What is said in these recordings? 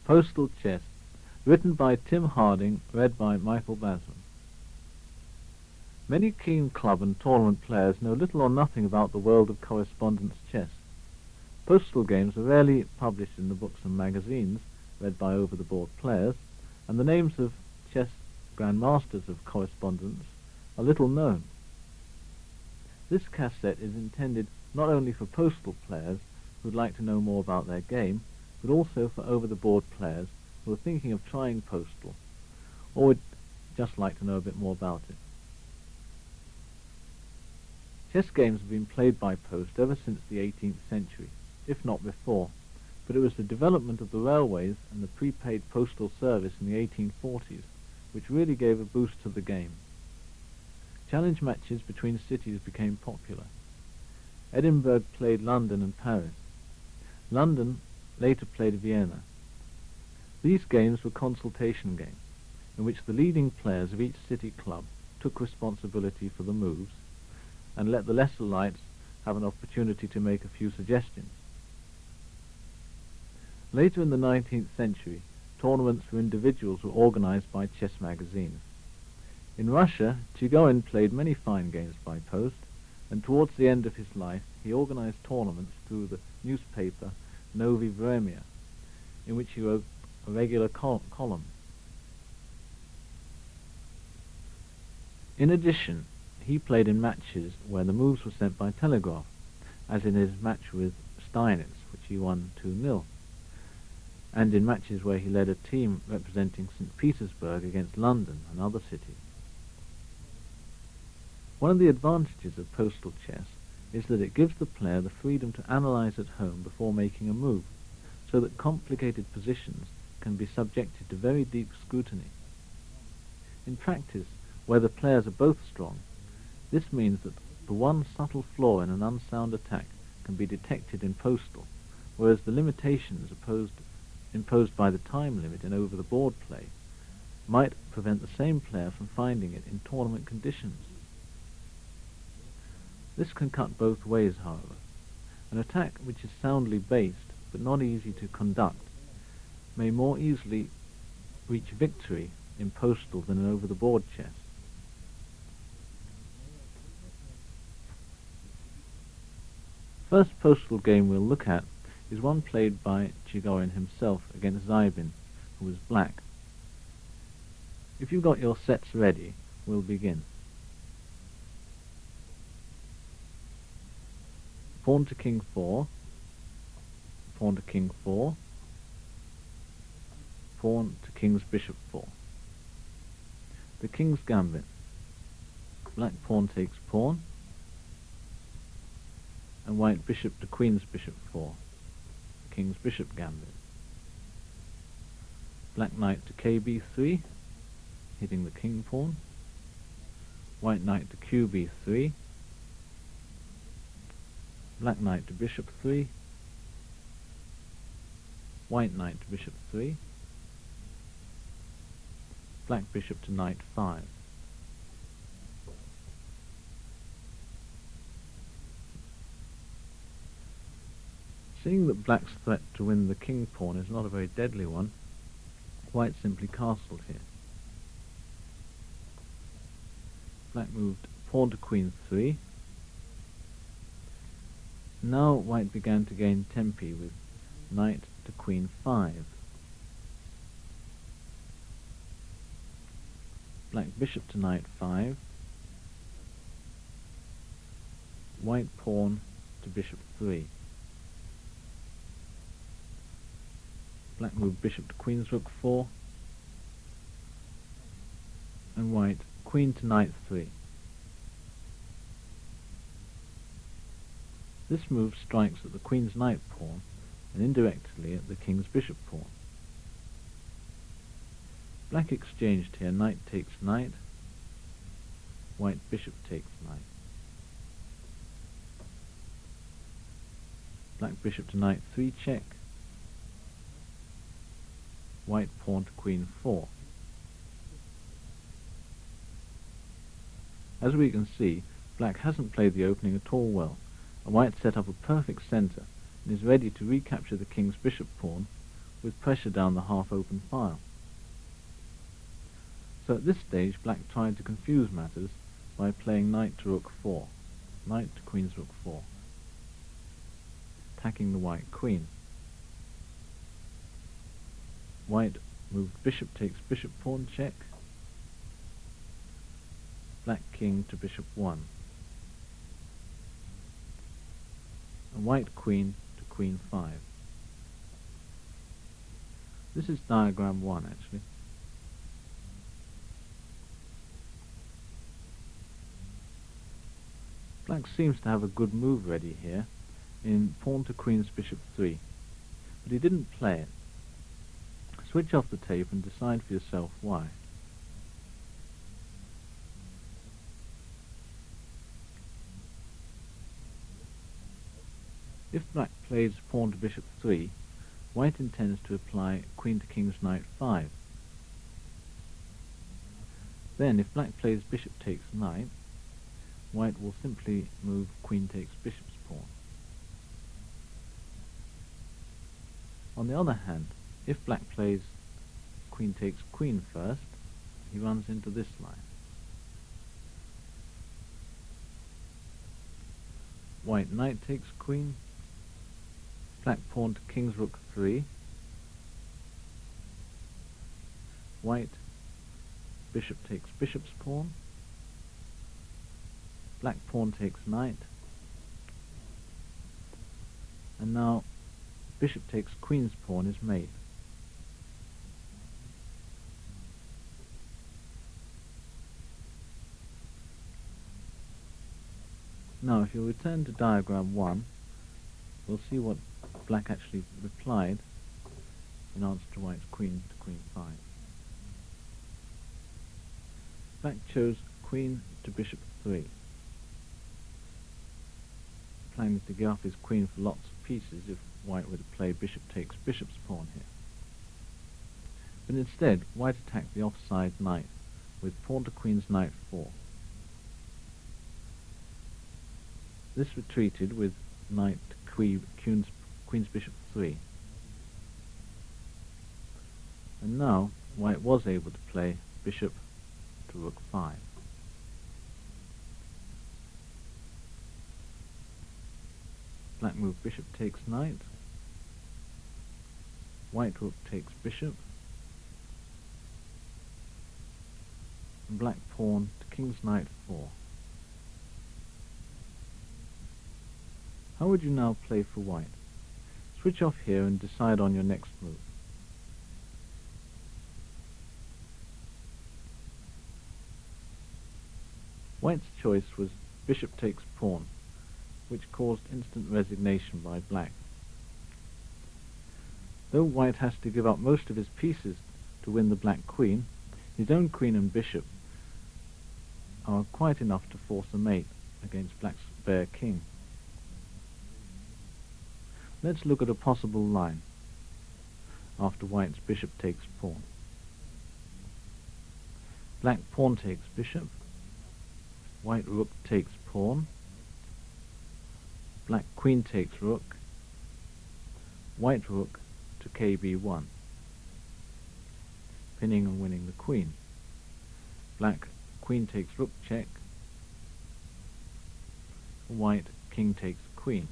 Postal Chess, written by Tim Harding, read by Michael Basman. Many keen club and tournament players know little or nothing about the world of correspondence chess. Postal games are rarely published in the books and magazines, read by over-the-board players, and the names of chess grandmasters of correspondence are little known. This cassette is intended not only for postal players who'd like to know more about their game, but also for over-the-board players who are thinking of trying postal, or would just like to know a bit more about it. Chess games have been played by post ever since the 18th century, if not before, but it was the development of the railways and the prepaid postal service in the 1840s which really gave a boost to the game. Challenge matches between cities became popular. Edinburgh played London and Paris. London later played Vienna. These games were consultation games, in which the leading players of each city club took responsibility for the moves and let the lesser lights have an opportunity to make a few suggestions. Later in the 19th century, tournaments for individuals were organized by chess magazines. In Russia, Chigorin played many fine games by post, and towards the end of his life he organized tournaments through the newspaper Novi Vremya, in which he wrote a regular column. In addition, he played in matches where the moves were sent by telegraph, as in his match with Steinitz, which he won 2-0, and in matches where he led a team representing St. Petersburg against London and other cities. One of the advantages of postal chess is that it gives the player the freedom to analyze at home before making a move, so that complicated positions can be subjected to very deep scrutiny. In practice, where the players are both strong, this means that the one subtle flaw in an unsound attack can be detected in postal, whereas the limitations imposed by the time limit in over-the-board play might prevent the same player from finding it in tournament conditions. This can cut both ways, however. An attack which is soundly based but not easy to conduct may more easily reach victory in postal than in over-the-board chess. First postal game we'll look at is one played by Chigorin himself against Zybin, who was black. If you've got your sets ready, we'll begin. Pawn to king 4, pawn to king 4, pawn to king's bishop 4. The king's gambit. Black pawn takes pawn, and white bishop to queen's bishop 4. King's bishop gambit. Black knight to kb3, hitting the king pawn. White knight to qb3. Black knight to bishop 3. White knight to bishop 3. Black bishop to knight 5. Seeing that black's threat to win the king pawn is not a very deadly one, white simply castled here. Black moved pawn to queen 3. Now white began to gain tempi with knight to queen 5. Black bishop to knight 5. White pawn to bishop 3. Black moved bishop to queen's rook 4, and white queen to knight 3. This move strikes at the queen's knight pawn and indirectly at the king's bishop pawn. Black exchanged here, knight takes knight, white bishop takes knight. Black bishop to knight 3 check, white pawn to queen 4. As we can see, black hasn't played the opening at all well, and white set up a perfect centre and is ready to recapture the king's bishop pawn with pressure down the half-open file. So at this stage, black tried to confuse matters by playing knight to rook 4, knight to queen's rook 4, attacking the white queen. White moved bishop takes bishop pawn check, black king to bishop 1, and white queen to queen 5. This is diagram 1 actually. Black seems to have a good move ready here in pawn to queen's bishop 3, but he didn't play it. Switch off the tape and decide for yourself why. If black plays pawn to bishop 3, white intends to apply queen to king's knight 5. Then if black plays bishop takes knight, white will simply move queen takes bishop's pawn. On the other hand, if black plays queen takes queen first, he runs into this line. White knight takes queen, black pawn to king's rook 3, white bishop takes bishop's pawn, black pawn takes knight, and now bishop takes queen's pawn is made. Now if you return to diagram 1, we'll see what black actually replied in answer to white's queen to queen 5. Black chose queen to bishop 3, planning to give up his queen for lots of pieces if white were to play bishop takes bishop's pawn here. But instead, white attacked the offside knight with pawn to queen's knight 4. This retreated with knight to queen's bishop 3. And now white was able to play bishop to rook 5. Black moved bishop takes knight, white rook takes bishop, and black pawn to king's knight 4. How would you now play for white? Switch off here and decide on your next move. White's choice was bishop takes pawn, which caused instant resignation by black. Though white has to give up most of his pieces to win the black queen, his own queen and bishop are quite enough to force a mate against black's bare king. Let's look at a possible line after white's bishop takes pawn. Black pawn takes bishop, white rook takes pawn, black queen takes rook, white rook to kb1, pinning and winning the queen. Black queen takes rook check, white king takes queen.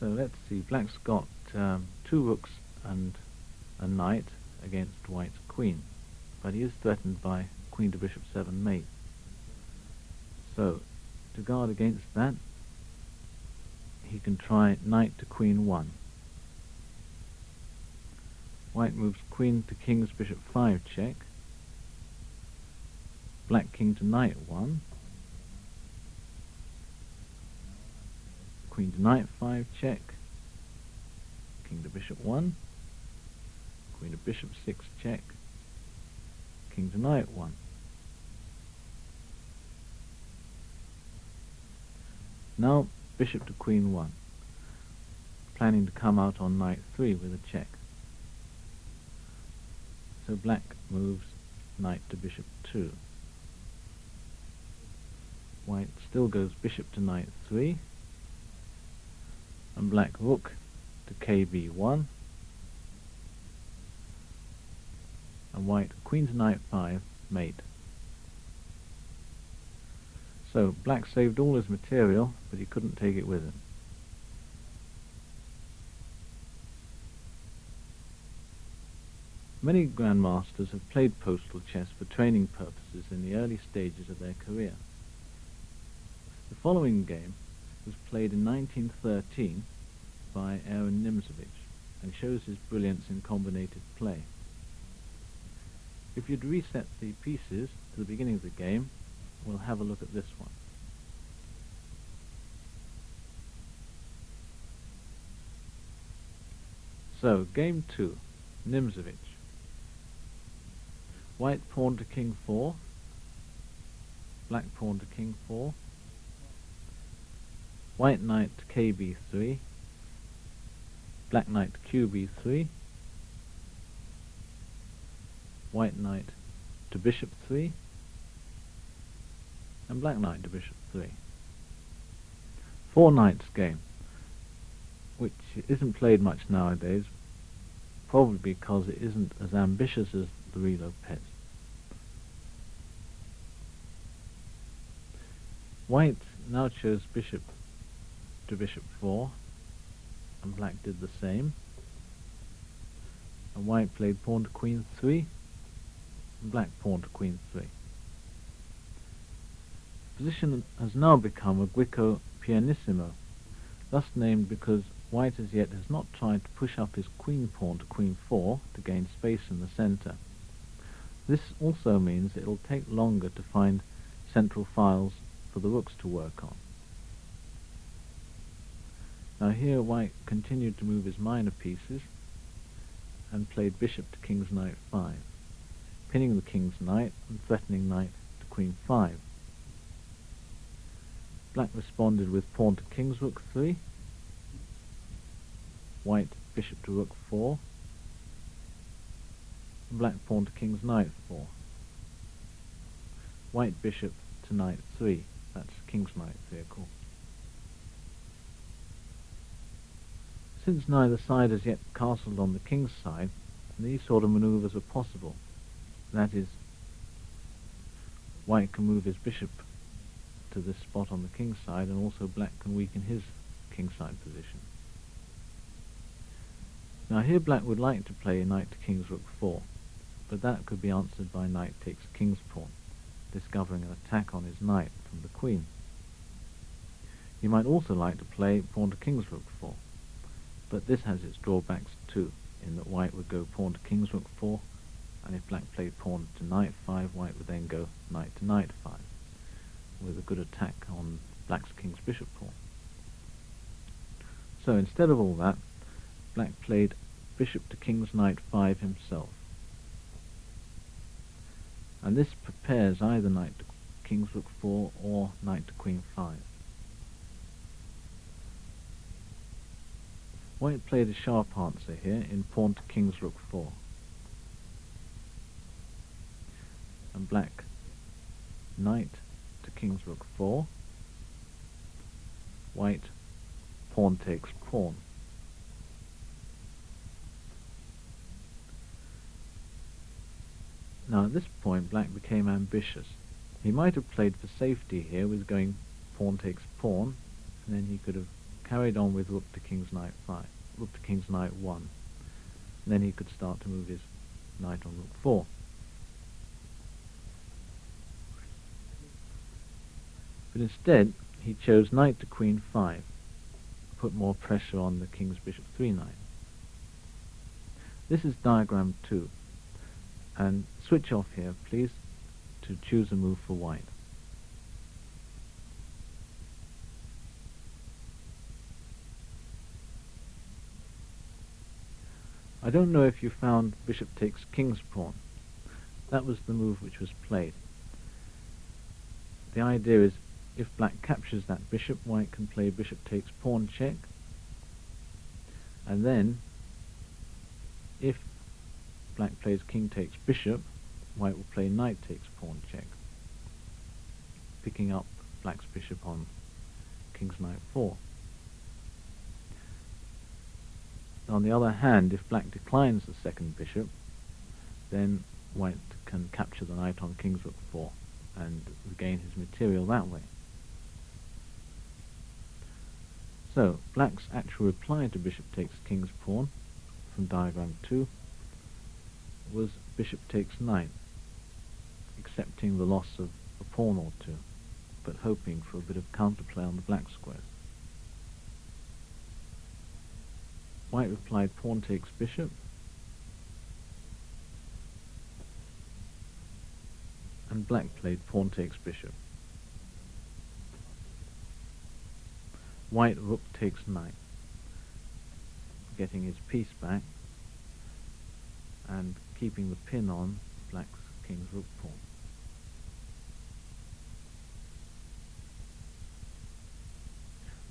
So let's see, black's got 2 rooks and a knight against white's queen, but he is threatened by queen to bishop 7 mate. So to guard against that, he can try knight to queen 1. White moves queen to king's bishop 5 check, black king to knight 1, queen to knight 5 check, king to bishop 1, queen to bishop 6 check, king to knight 1. Now bishop to queen 1, planning to come out on knight 3 with a check. So black moves knight to bishop 2. White still goes bishop to knight 3, and black rook to kb1, and white queen to knight 5, mate. So black saved all his material, but he couldn't take it with him. Many grandmasters have played postal chess for training purposes in the early stages of their career. The following game was played in 1913 by Aaron Nimzowitsch and shows his brilliance in combinated play. If you'd reset the pieces to the beginning of the game, we'll have a look at this one. So, game 2, Nimzowitsch. White pawn to king 4, black pawn to king 4, white knight to kb3, black knight to qb3, white knight to bishop 3, and black knight to bishop 3. 4 knights game, which isn't played much nowadays, probably because it isn't as ambitious as the reload pets. White now chose bishop to bishop 4, and black did the same. And white played pawn to queen 3, and black pawn to queen 3. The position has now become a Guico pianissimo, thus named because white as yet has not tried to push up his queen pawn to queen 4 to gain space in the centre. This also means it will take longer to find central files for the rooks to work on. Now here white continued to move his minor pieces and played bishop to king's knight 5, pinning the king's knight and threatening knight to queen 5. Black responded with pawn to king's rook 3, white bishop to rook 4, and black pawn to king's knight 4. White bishop to knight 3, that's king's knight vehicle. Since neither side has yet castled on the king's side, these sort of manoeuvres are possible. That is, white can move his bishop to this spot on the king's side, and also black can weaken his king's side position. Now here black would like to play knight to king's rook 4, but that could be answered by knight takes king's pawn, discovering an attack on his knight from the queen. He might also like to play pawn to king's rook 4, but this has its drawbacks too, in that white would go pawn to king's rook 4, and if black played pawn to knight 5, white would then go knight to knight 5, with a good attack on black's king's bishop pawn. So instead of all that, black played bishop to king's knight 5 himself, and this prepares either knight to king's rook 4 or knight to queen 5. White played a sharp answer here in pawn to king's rook 4, and black knight to king's rook 4, white pawn takes pawn. Now at this point black became ambitious. He might have played for safety here with going pawn takes pawn, and then he could have carried on with rook to king's knight 5, rook to king's knight 1, and then he could start to move his knight on rook 4. But instead he chose knight to queen 5, put more pressure on the king's bishop 3 knight. This is diagram 2, and switch off here please to choose a move for white. I don't know if you found bishop takes king's pawn. That was the move which was played. The idea is if black captures that bishop, white can play bishop takes pawn check, and then if black plays king takes bishop, white will play knight takes pawn check, picking up black's bishop on king's knight 4. On the other hand, if black declines the second bishop, then white can capture the knight on king's rook 4 and regain his material that way. So, black's actual reply to bishop takes king's pawn from diagram 2 was bishop takes knight, accepting the loss of a pawn or two, but hoping for a bit of counterplay on the black squares. White replied pawn takes bishop, and black played pawn takes bishop. White rook takes knight, getting his piece back and keeping the pin on black's king's rook pawn.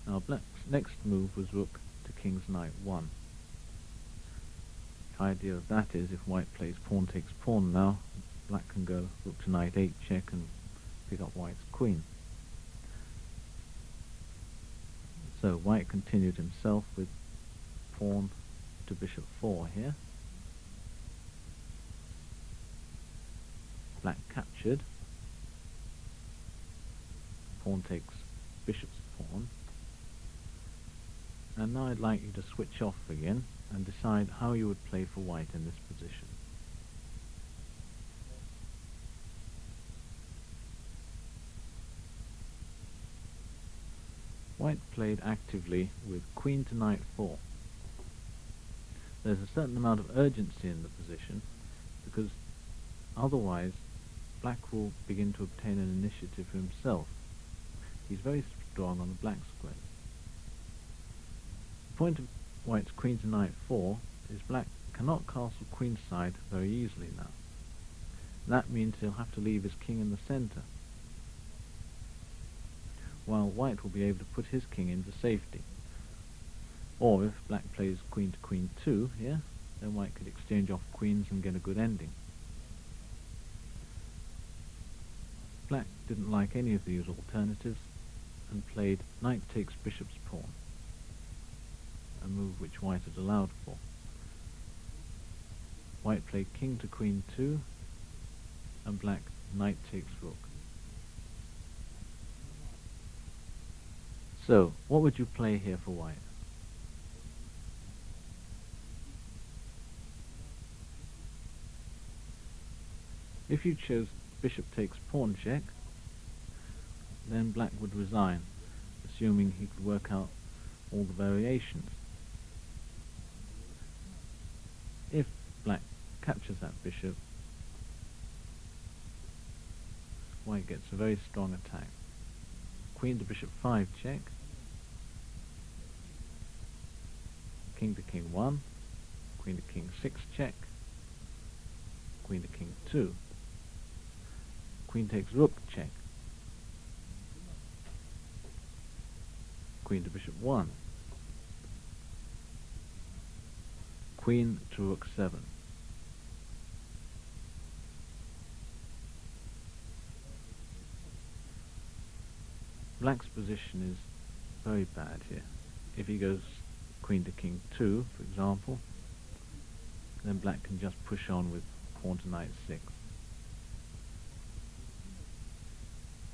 Now black's next move was rook to king's knight 1. The idea of that is if white plays pawn takes pawn now, black can go rook to knight 8 check and pick up white's queen. So white continued himself with pawn to bishop 4 here. Black captured. Pawn takes bishop's pawn. And now I'd like you to switch off again and decide how you would play for white in this position. White played actively with queen to knight 4. There's a certain amount of urgency in the position because otherwise black will begin to obtain an initiative for himself. He's very strong on the black squares. The point of white's queen to knight 4 is black cannot castle queenside very easily now. That means he'll have to leave his king in the center, while white will be able to put his king into safety. Or if black plays queen to queen 2 here, then white could exchange off queens and get a good ending. Black didn't like any of these alternatives and played knight takes bishop's pawn, a move which white had allowed for. White played king to queen 2 and black knight takes rook. So, what would you play here for white? If you chose bishop takes pawn check, then black would resign, assuming he could work out all the variations. If black captures that bishop, white gets a very strong attack. Queen to bishop 5 check, king to king 1, queen to king 6 check, queen to king 2, queen takes rook check, queen to bishop 1, queen to rook 7. Black's position is very bad here. If he goes queen to king 2, for example, then black can just push on with pawn to knight 6.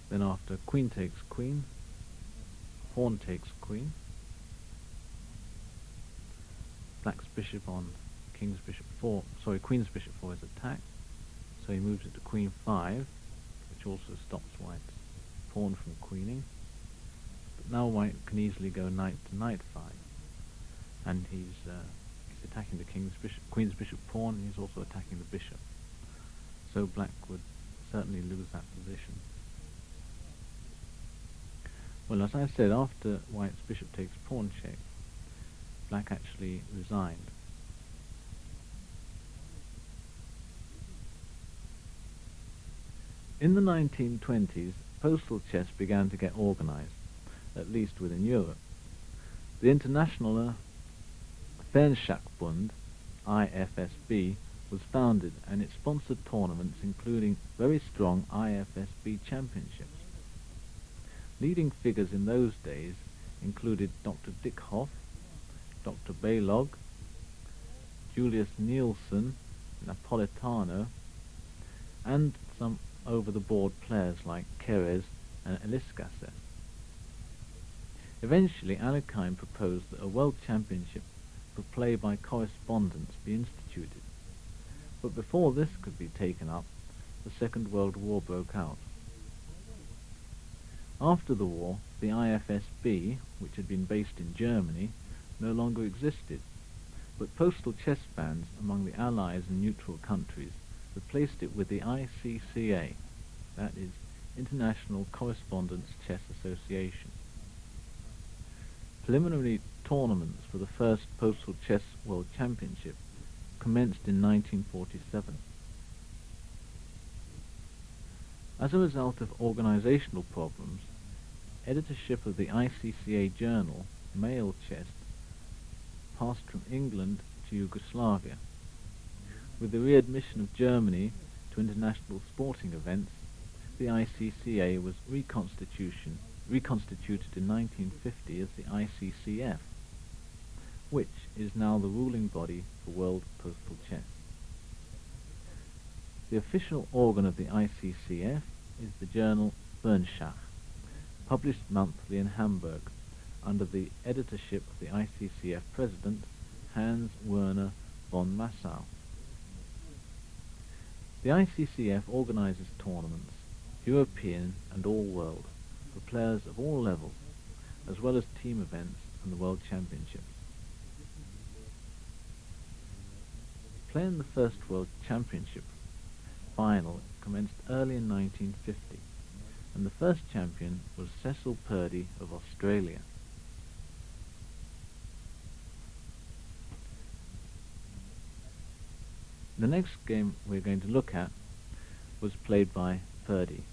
Then after queen takes queen, pawn takes queen, black's bishop on queen's bishop 4 is attacked, so he moves it to queen 5, which also stops white's pawn from queening. But now white can easily go knight to knight 5, and he's attacking the queen's bishop pawn, and he's also attacking the bishop. So black would certainly lose that position. Well, as I said, after white's bishop takes pawn check, black actually resigned. In the 1920s, postal chess began to get organized, at least within Europe. The International Fernschachbund, IFSB, was founded, and it sponsored tournaments including very strong IFSB championships. Leading figures in those days included Dr. Dickhoff, Dr. Balog, Julius Nielsen, Napolitano, and some over-the-board players like Keres and Eliscasser. Eventually, Alekhine proposed that a world championship for play by correspondence be instituted, but before this could be taken up, the Second World War broke out. After the war, the IFSB, which had been based in Germany, no longer existed, but postal chess fans among the Allies and neutral countries replaced it with the ICCA, that is, International Correspondence Chess Association. Preliminary tournaments for the first Postal Chess World Championship commenced in 1947. As a result of organizational problems, editorship of the ICCA journal, Mail Chess, passed from England to Yugoslavia. With the readmission of Germany to international sporting events, the ICCA was reconstituted in 1950 as the ICCF, which is now the ruling body for world postal chess. The official organ of the ICCF is the journal Bernschach, published monthly in Hamburg, under the editorship of the ICCF president, Hans Werner von Massau. The ICCF organizes tournaments, European and all-world, for players of all levels, as well as team events and the World Championships. Play in the first World Championship final commenced early in 1950, and the first champion was Cecil Purdy of Australia. The next game we're going to look at was played by Purdy,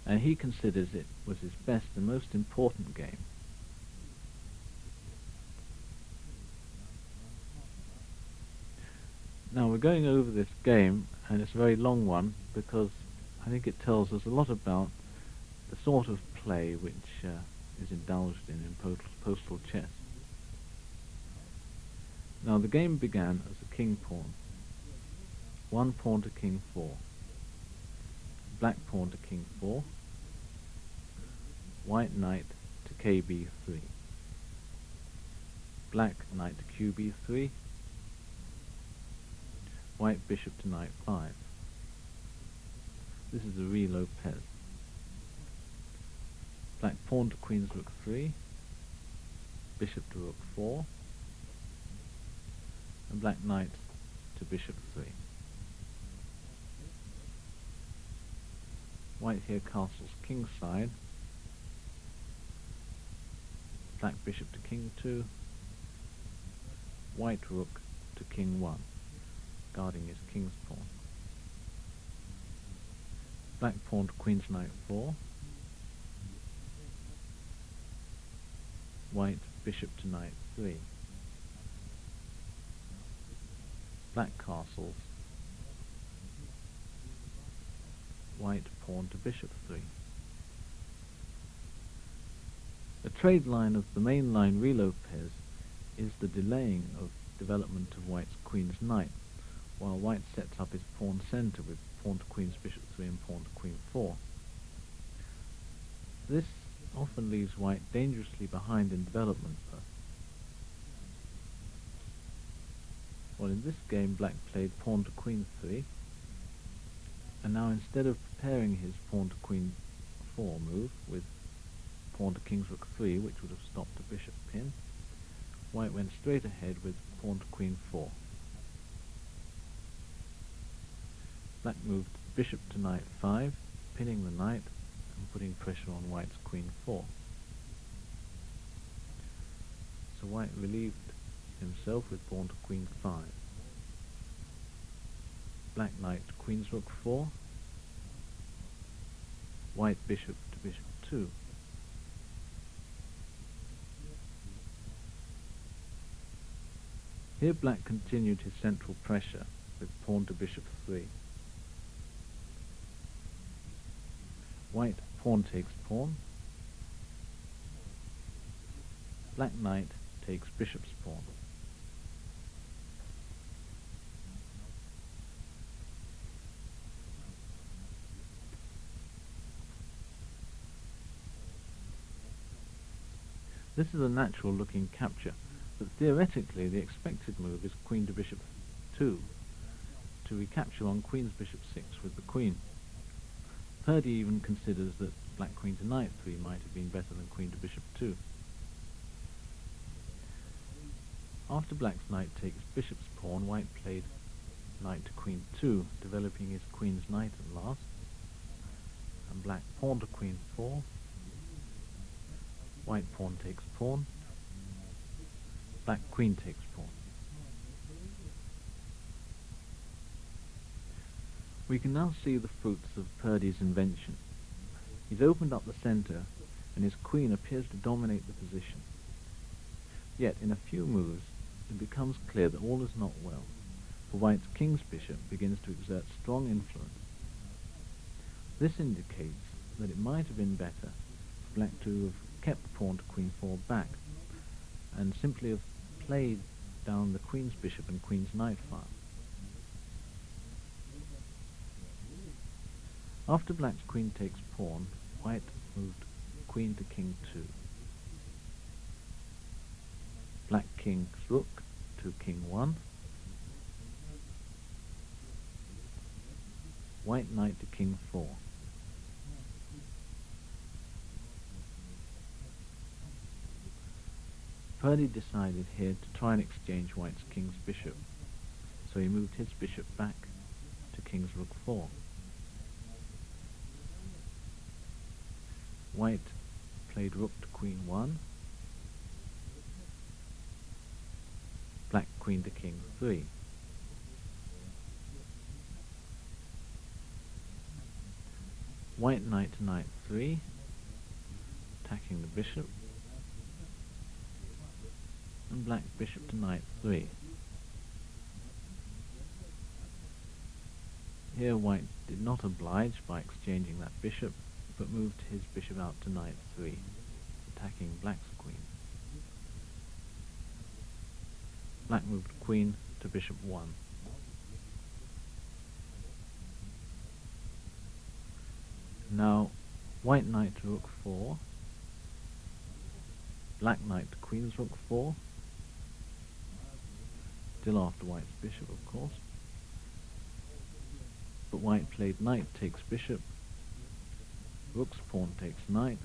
and he considers it was his best and most important game. Now we're going over this game, and it's a very long one because I think it tells us a lot about the sort of play which is indulged in postal chess. Now the game began as a king pawn. One pawn to king 4. Black pawn to king 4. White knight to kb3. Black knight to qb3. White bishop to knight 5. This is a Ruy Lopez. Black pawn to queen's rook 3. Bishop to rook 4. And black knight to bishop 3. White here castles kingside. Black bishop to king 2. White rook to king 1, guarding his king's pawn. Black pawn to queen's knight 4. White bishop to knight 3. Black castles. White pawn to bishop 3. A trade line of the main line Ruy Lopez is the delaying of development of White's queen's knight, while White sets up his pawn centre with pawn to queen's bishop 3 and pawn to queen 4. This often leaves White dangerously behind in development, though. Well, in this game Black played pawn to queen 3, and now instead of preparing his pawn to queen 4 move with pawn to king's rook 3, which would have stopped a bishop pin, White went straight ahead with pawn to queen 4. Black moved bishop to knight 5, pinning the knight and putting pressure on White's queen 4. So White relieved himself with pawn to queen 5. Black knight to queen's rook 4. White bishop to bishop 2. Here Black continued his central pressure with pawn to bishop 3. White pawn takes pawn. Black knight takes bishop's pawn. This is a natural looking capture, but theoretically the expected move is queen to bishop 2, to recapture on queen's bishop 6 with the queen. Purdy even considers that black queen to knight 3 might have been better than queen to bishop 2. After black's knight takes bishop's pawn, white played knight to queen 2, developing his queen's knight at last, and black pawn to queen 4, white pawn takes pawn, black queen takes pawn. We can now see the fruits of Purdy's invention. He's opened up the centre, and his queen appears to dominate the position. Yet, in a few moves, it becomes clear that all is not well, for white's king's bishop begins to exert strong influence. This indicates that it might have been better for black to have kept pawn to queen 4 back, and simply have played down the queen's bishop and queen's knight file. After black's queen takes pawn, white moved queen to king 2. Black king's rook to king 1. White knight to king 4. Purdy decided here to try and exchange white's king's bishop, so he moved his bishop back to king's rook 4. White played rook to queen 1. Black queen to king 3. White knight to knight 3, attacking the bishop, and black bishop to knight 3. Here white did not oblige by exchanging that bishop, but moved his bishop out to knight 3, attacking black's queen. Black moved queen to bishop 1. Now, white knight to rook 4, black knight to queen's rook 4, still after white's bishop, of course, but white played knight takes bishop, rook's pawn takes knight,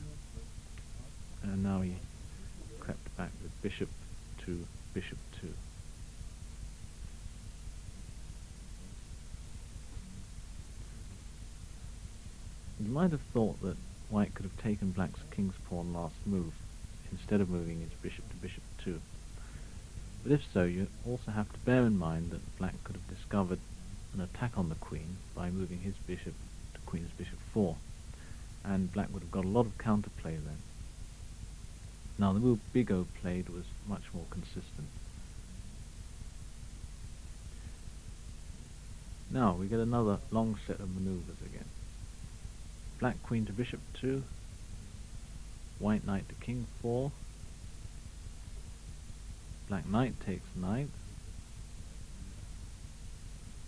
and now he crept back with bishop to bishop 2. You might have thought that white could have taken black's king's pawn last move, instead of moving his bishop to bishop 2. But if so, you also have to bear in mind that black could have discovered an attack on the queen by moving his bishop to queen's bishop 4, and black would have got a lot of counterplay then. Now the move Big O played was much more consistent. Now we get another long set of maneuvers again. Black queen to bishop 2, white knight to king 4, black knight takes knight,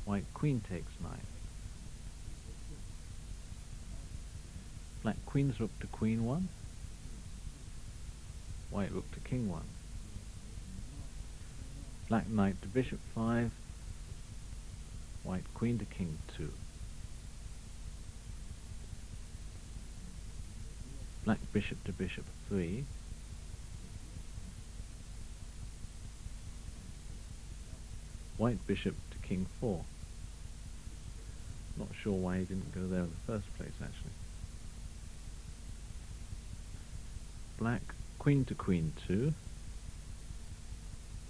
white queen takes knight, black queen's rook to queen 1, white rook to king 1, black knight to bishop 5, white queen to king 2, black bishop to bishop 3, white bishop to king 4. Not sure why he didn't go there in the first place, actually. Black queen to queen 2,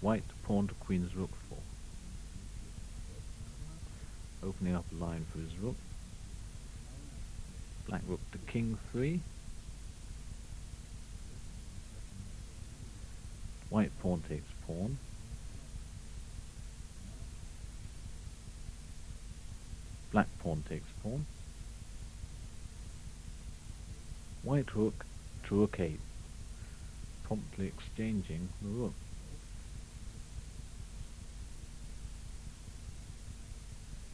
white pawn to queen's rook 4, opening up a line for his rook. Black rook to king 3, white pawn takes pawn, black pawn takes pawn, white rook to rook 8, promptly exchanging the rook.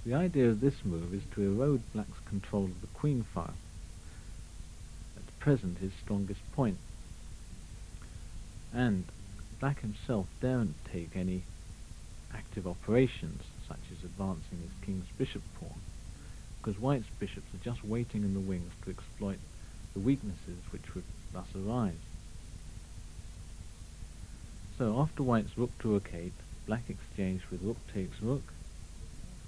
The idea of this move is to erode black's control of the queen file, at present his strongest point. and black himself daren't take any active operations, such as advancing his king's bishop pawn, because white's bishops are just waiting in the wings to exploit the weaknesses which would thus arise. So after white's rook to rook 8, black exchanged with rook takes rook,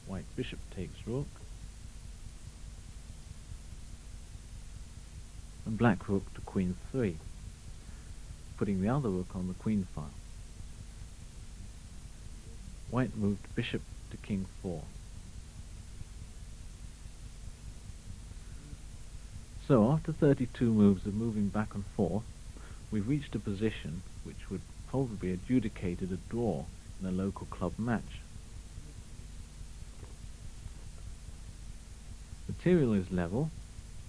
white bishop takes rook, and black rook to queen 3, putting the other rook on the queen file. White moved bishop to king 4. So after 32 moves of moving back and forth, we've reached a position which would probably be adjudicated a draw in a local club match. Material is level,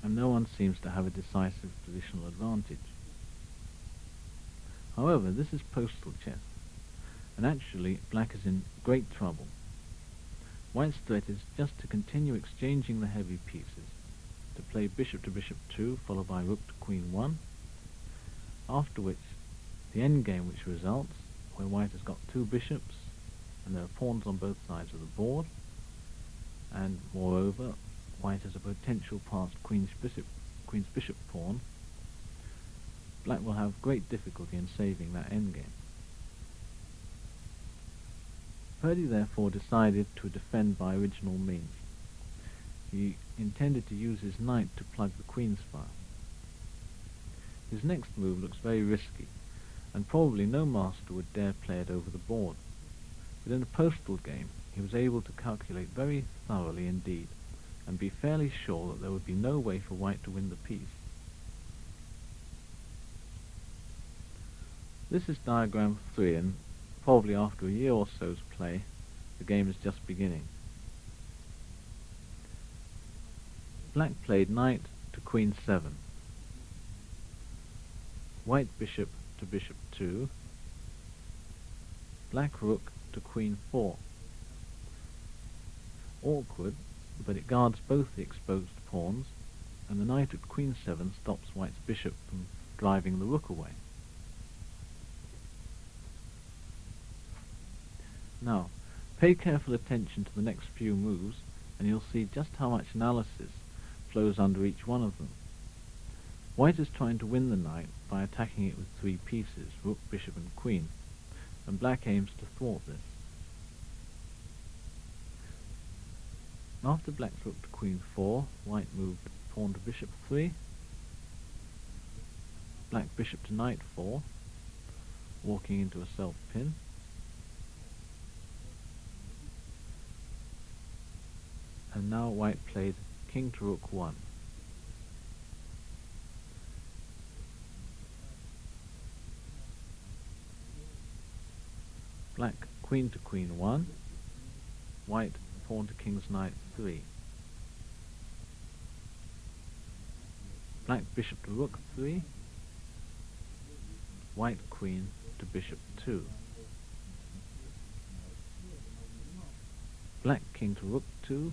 and no one seems to have a decisive positional advantage. However, this is postal chess, and actually black is in great trouble. White's threat is just to continue exchanging the heavy pieces, to play bishop to bishop 2, followed by rook to queen 1, after which the endgame which results, where white has got 2 bishops, and there are pawns on both sides of the board, and moreover, white has a potential passed queen's bishop pawn. Black will have great difficulty in saving that endgame. Purdy therefore decided to defend by original means. He intended to use his knight to plug the queen's file. His next move looks very risky, and probably no master would dare play it over the board. But in a postal game, he was able to calculate very thoroughly indeed, and be fairly sure that there would be no way for white to win the piece. This is diagram 3, and probably after a year or so's play, the game is just beginning. Black played knight to queen 7, white bishop to bishop 2, black rook to queen 4. Awkward, but it guards both the exposed pawns, and the knight at queen 7 stops white's bishop from driving the rook away. Now, pay careful attention to the next few moves, and you'll see just how much analysis flows under each one of them. White is trying to win the knight by attacking it with 3 pieces, rook, bishop, and queen, and black aims to thwart this. After black's rook to queen 4, white moved pawn to bishop 3, black bishop to knight 4, walking into a self-pin, and now white played king to rook 1. Black queen to queen 1, white pawn to king's knight 3. Black bishop to rook 3, white queen to bishop 2. Black king to rook 2,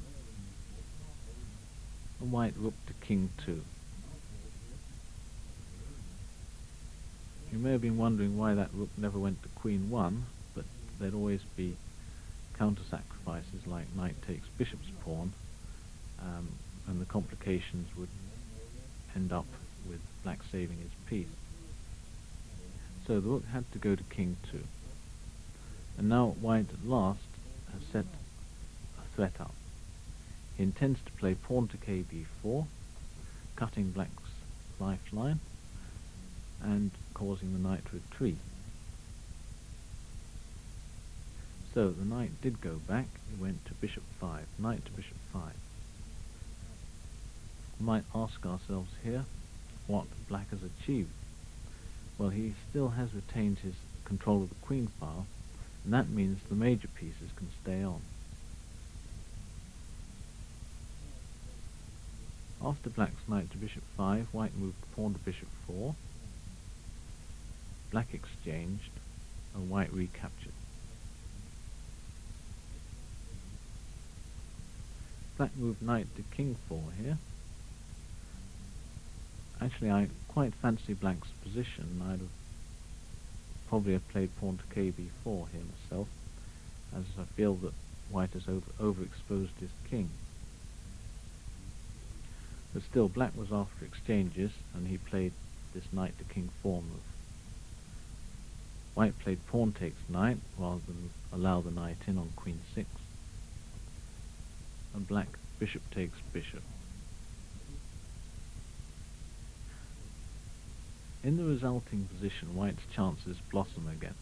and white rook to king 2. You may have been wondering why that rook never went to queen 1, but there'd always be counter-sacrifices like knight takes bishop's pawn, and the complications would end up with black saving his piece. So the rook had to go to king 2. And now white at last has set a threat up. He intends to play pawn to kb4, cutting black's lifeline and causing the knight to retreat. So the knight did go back. He went to bishop 5, knight to bishop 5. We might ask ourselves here what black has achieved. Well, he still has retained his control of the queen file, and that means the major pieces can stay on. After black's knight to bishop 5, white moved pawn to bishop 4, black exchanged, and white recaptured. Black moved knight to king 4 here. Actually, I quite fancy black's position. I'd have probably have played pawn to kb4 here myself, as I feel that white has overexposed his king. But still, black was after exchanges, and he played this knight to king4 move. White played pawn takes knight, rather than allow the knight in on queen6. And black bishop takes bishop. In the resulting position, white's chances blossom again,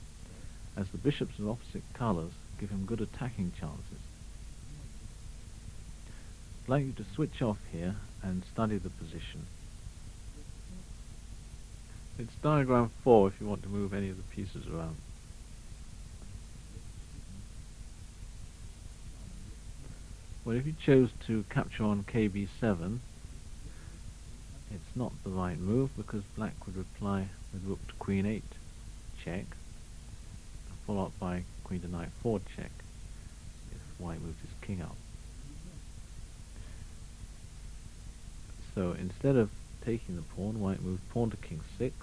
as the bishops of opposite colours give him good attacking chances. I'd like you to switch off here and study the position. It's diagram 4 if you want to move any of the pieces around. Well, if you chose to capture on kb7, it's not the right move, because black would reply with rook to queen 8 check, followed up by queen to knight 4 check if white moved his king up. So instead of taking the pawn, white moved pawn to king 6,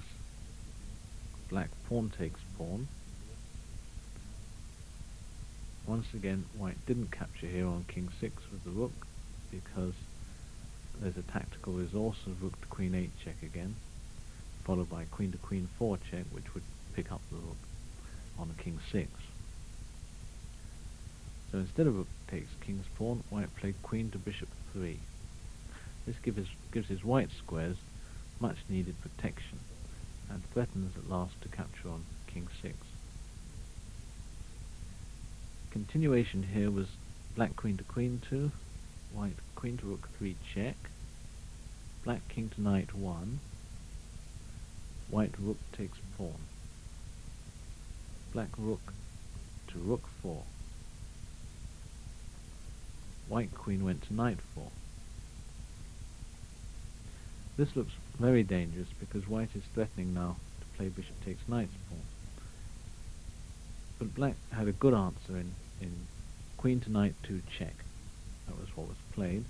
black pawn takes pawn. Once again, white didn't capture here on king 6 with the rook, because there's a tactical resource of rook to queen 8 check again, followed by queen to queen 4 check, which would pick up the rook on a king 6. So instead of rook takes king's pawn, white played queen to bishop 3. This gives his white squares much needed protection, and threatens at last to capture on king 6. Continuation here was black queen to queen 2, white queen to rook 3 check, black king to knight 1, white rook takes pawn, black rook to rook 4, white queen went to knight 4. This looks very dangerous, because white is threatening now to play bishop takes knight's pawn. But black had a good answer in queen to knight 2 check. That was what was played,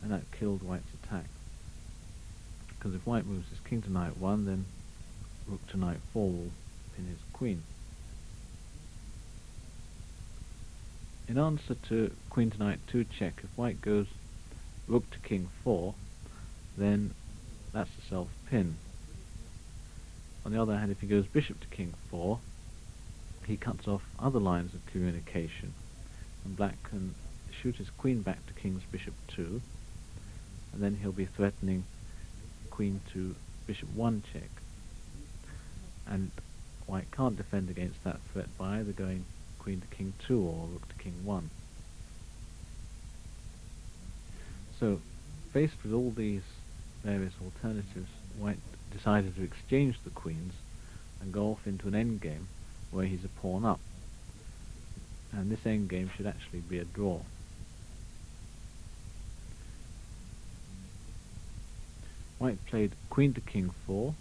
and that killed white's attack, because if white moves his king to knight 1, then rook to knight 4 will pin his queen. In answer to queen to knight 2 check, if white goes rook to king 4, then that's a self-pin. On the other hand, if he goes bishop to king 4, he cuts off other lines of communication, and black can shoot his queen back to king's bishop 2, and then he'll be threatening queen to bishop 1 check. And white can't defend against that threat by either going queen to king 2 or rook to king 1. So, faced with all these various alternatives, white decided to exchange the queens and go off into an endgame where he's a pawn up. And this endgame should actually be a draw. White played queen to king 4,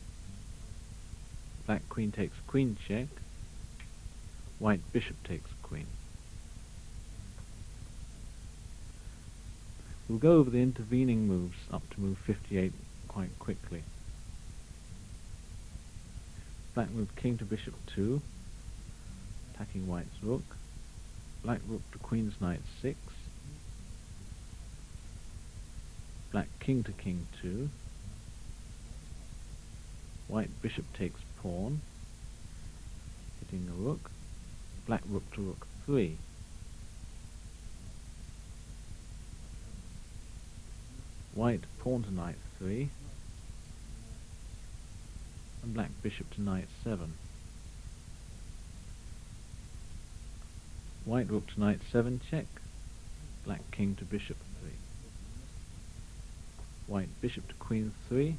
black queen takes queen check, white bishop takes queen. We'll go over the intervening moves up to move 58 quite quickly. Black moved king to bishop 2, attacking white's rook. Black rook to queen's knight 6. Black king to king 2. White bishop takes pawn, hitting a rook. Black rook to rook 3. White pawn to knight 3, and black bishop to knight 7. White rook to knight 7 check, black king to bishop 3. White bishop to queen 3,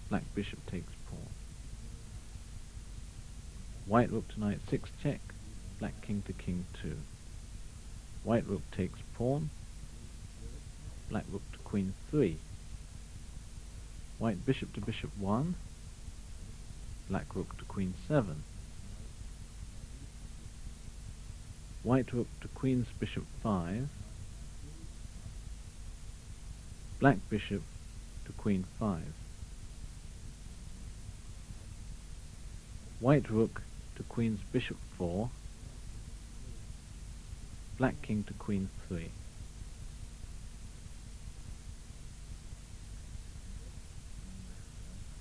black bishop takes pawn. White rook to knight 6 check, black king to king 2. White rook takes pawn, black rook to queen 3. White bishop to bishop 1, black rook to queen 7. White rook to queen's bishop 5, black bishop to queen 5. white rook to queen's bishop 4, black king to queen 3.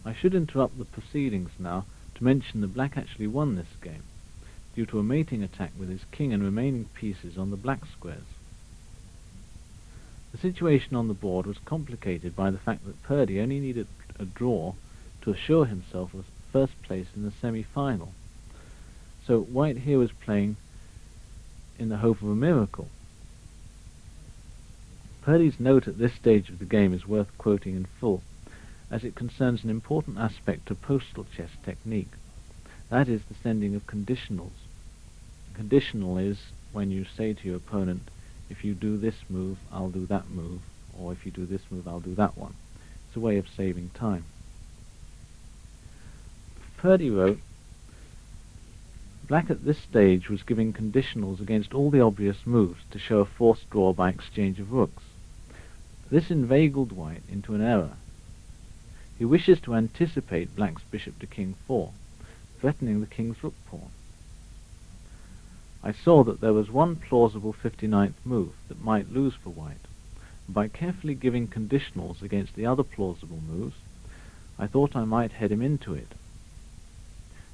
I should interrupt the proceedings now to mention that black actually won this game, due to a mating attack with his king and remaining pieces on the black squares. The situation on the board was complicated by the fact that Purdy only needed a draw to assure himself of first place in the semi-final. So white here was playing in the hope of a miracle. Purdy's note at this stage of the game is worth quoting in full, as it concerns an important aspect of postal chess technique. That is the sending of conditionals. Conditional is when you say to your opponent, if you do this move, I'll do that move, or if you do this move, I'll do that one. It's a way of saving time. Purdy wrote, black at this stage was giving conditionals against all the obvious moves to show a forced draw by exchange of rooks. This inveigled white into an error. He wishes to anticipate black's bishop to king 4, threatening the king's rook pawn. I saw that there was one plausible 59th move that might lose for white, and by carefully giving conditionals against the other plausible moves, I thought I might head him into it.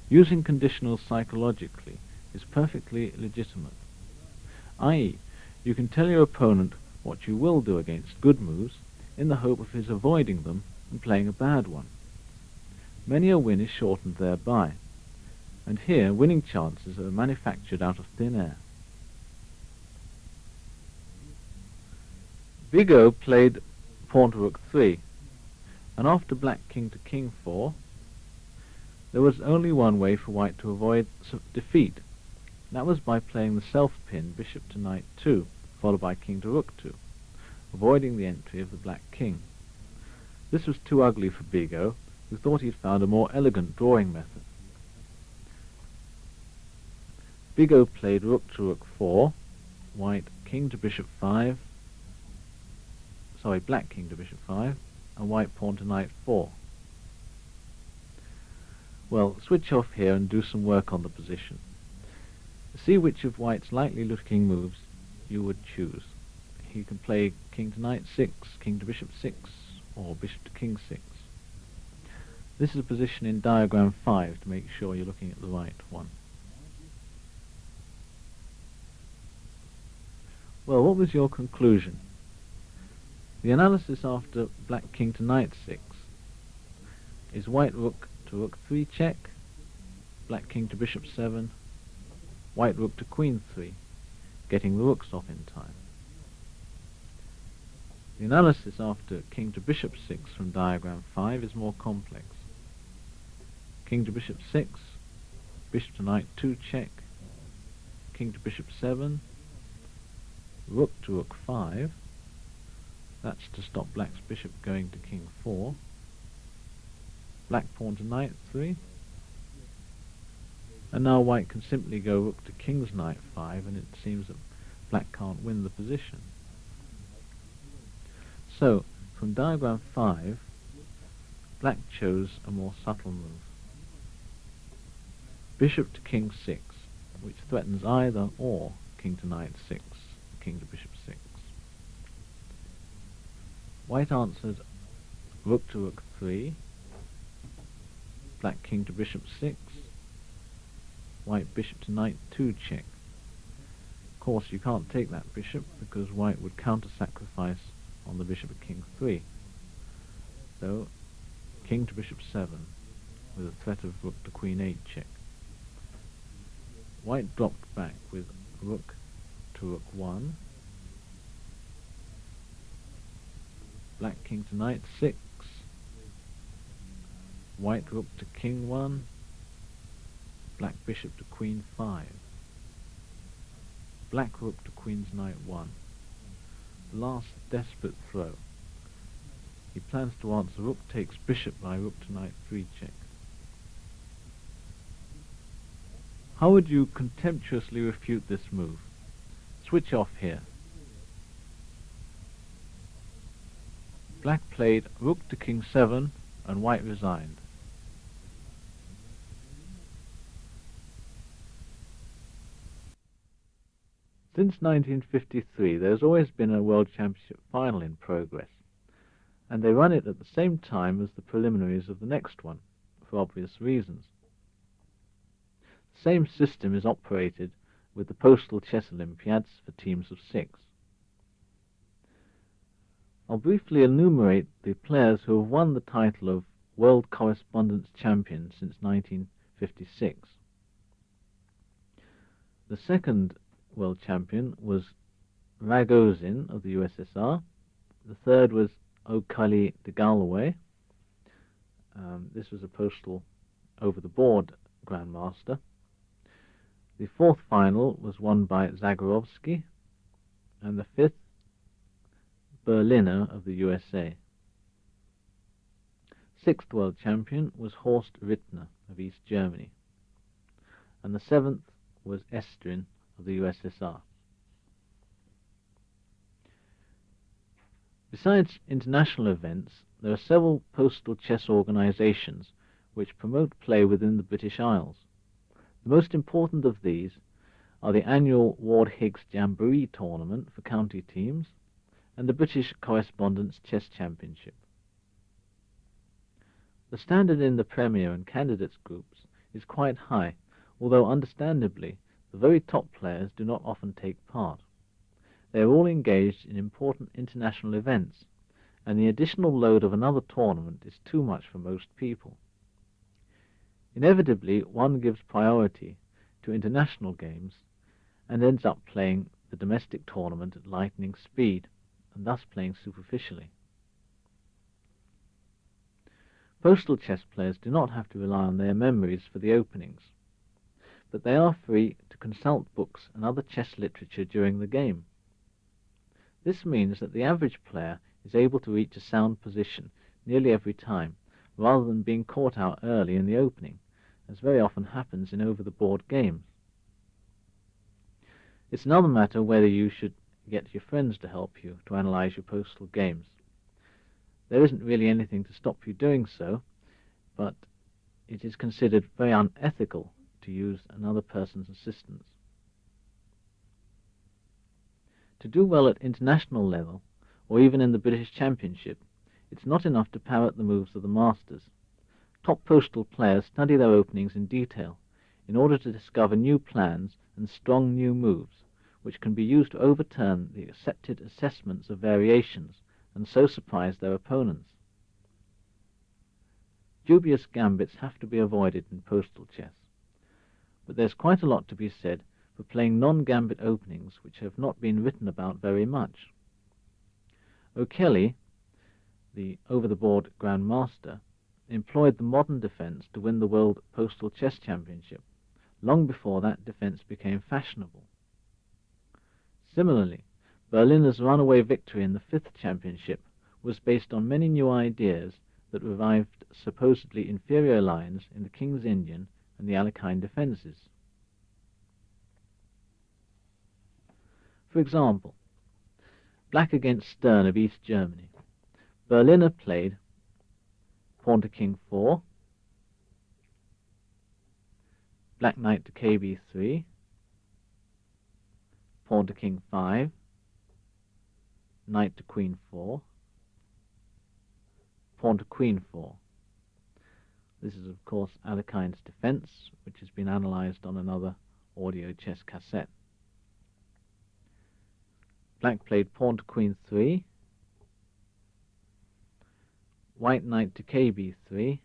Using conditionals psychologically is perfectly legitimate, i.e., you can tell your opponent what you will do against good moves in the hope of his avoiding them and playing a bad one. Many a win is shortened thereby, and here winning chances are manufactured out of thin air. Bigot played pawn to rook 3, and after black king to king 4, there was only one way for white to avoid defeat. That was by playing the self-pin bishop to knight 2, followed by king to rook 2, avoiding the entry of the black king. This was too ugly for Bigot, who thought he had found a more elegant drawing method. Bigot played rook to rook 4, white king to bishop 5, black king to bishop 5, and white pawn to knight 4. Well, switch off here and do some work on the position. See which of white's likely looking moves you would choose. He can play king to knight 6, king to bishop 6, or bishop to king 6. This is a position in diagram 5 to make sure you're looking at the right one. Well, what was your conclusion? The analysis after black king to knight 6 is white rook to rook 3 check, black king to bishop 7, white rook to queen 3, getting the rooks off in time. The analysis after king to bishop 6 from diagram 5 is more complex. King to bishop 6, bishop to knight 2 check, king to bishop 7, rook to rook 5, that's to stop black's bishop going to king 4, black pawn to knight 3, and now white can simply go rook to king's knight 5, and it seems that black can't win the position. So, from diagram 5, black chose a more subtle move. Bishop to king 6, which threatens either or king to knight 6, king to bishop 6. White answered rook to rook 3, black king to bishop 6, white bishop to knight 2 check. Of course, you can't take that bishop because white would counter-sacrifice on the bishop at king 3. So, king to bishop 7, with a threat of rook to queen 8 check. White dropped back with rook to rook 1, black king to knight 6, white rook to king 1, black bishop to queen 5, black rook to queen's knight 1. Last desperate throw. He plans to answer rook takes bishop by rook to knight 3 check. How would you contemptuously refute this move? Switch off here. Black played rook to king 7 and white resigned. Since 1953, there has always been a World Championship final in progress, and they run it at the same time as the preliminaries of the next one, for obvious reasons. The same system is operated with the Postal Chess Olympiads for teams of 6. I'll briefly enumerate the players who have won the title of World Correspondence Champion since 1956. The second world champion was Ragozin of the USSR. The third was O'Cully de Galway. This was a postal over-the-board grandmaster. The fourth final was won by Zagorowski, and the fifth, Berliner of the USA. Sixth world champion was Horst Rittner of East Germany, and the seventh was Estrin of the USSR. Besides international events, there are several postal chess organizations which promote play within the British Isles. The most important of these are the annual Ward Higgs Jamboree Tournament for county teams and the British Correspondence Chess Championship. The standard in the Premier and candidates groups is quite high, although understandably the very top players do not often take part. They are all engaged in important international events, and the additional load of another tournament is too much for most people. Inevitably, one gives priority to international games and ends up playing the domestic tournament at lightning speed, and thus playing superficially. Postal chess players do not have to rely on their memories for the openings, but they are free to consult books and other chess literature during the game. This means that the average player is able to reach a sound position nearly every time, rather than being caught out early in the opening, as very often happens in over-the-board games. It's another matter whether you should get your friends to help you to analyze your postal games. There isn't really anything to stop you doing so, but it is considered very unethical to use another person's assistance. To do well at international level, or even in the British Championship, it's not enough to parrot the moves of the masters. Top postal players study their openings in detail in order to discover new plans and strong new moves, which can be used to overturn the accepted assessments of variations and so surprise their opponents. Dubious gambits have to be avoided in postal chess, but there's quite a lot to be said for playing non-gambit openings which have not been written about very much. O'Kelly, the over-the-board grandmaster, employed the modern defense to win the World Postal Chess Championship, long before that defense became fashionable. Similarly, Berliner's runaway victory in the fifth championship was based on many new ideas that revived supposedly inferior lines in the King's Indian and the Alekhine defenses. For example, Black against Stern of East Germany. Berliner played pawn to king 4, black knight to kb3, pawn to king 5, knight to queen 4, pawn to queen 4. This is, of course, Alekhine's defense, which has been analyzed on another audio chess cassette. Black played pawn to queen 3, white knight to kb3,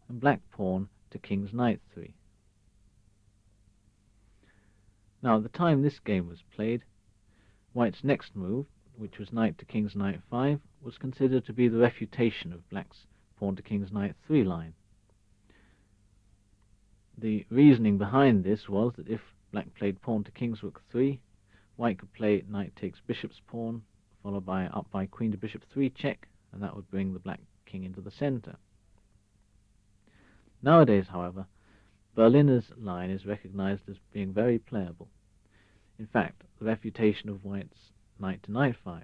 and black pawn to king's knight 3. Now, at the time this game was played, white's next move, which was knight to king's knight 5, was considered to be the refutation of black's pawn to king's knight 3 line. The reasoning behind this was that if black played pawn to king's rook 3, white could play knight takes bishop's pawn, followed by up by queen to bishop 3 check, and that would bring the black king into the center. Nowadays, however, Berliner's line is recognized as being very playable. In fact, the refutation of white's knight to knight 5.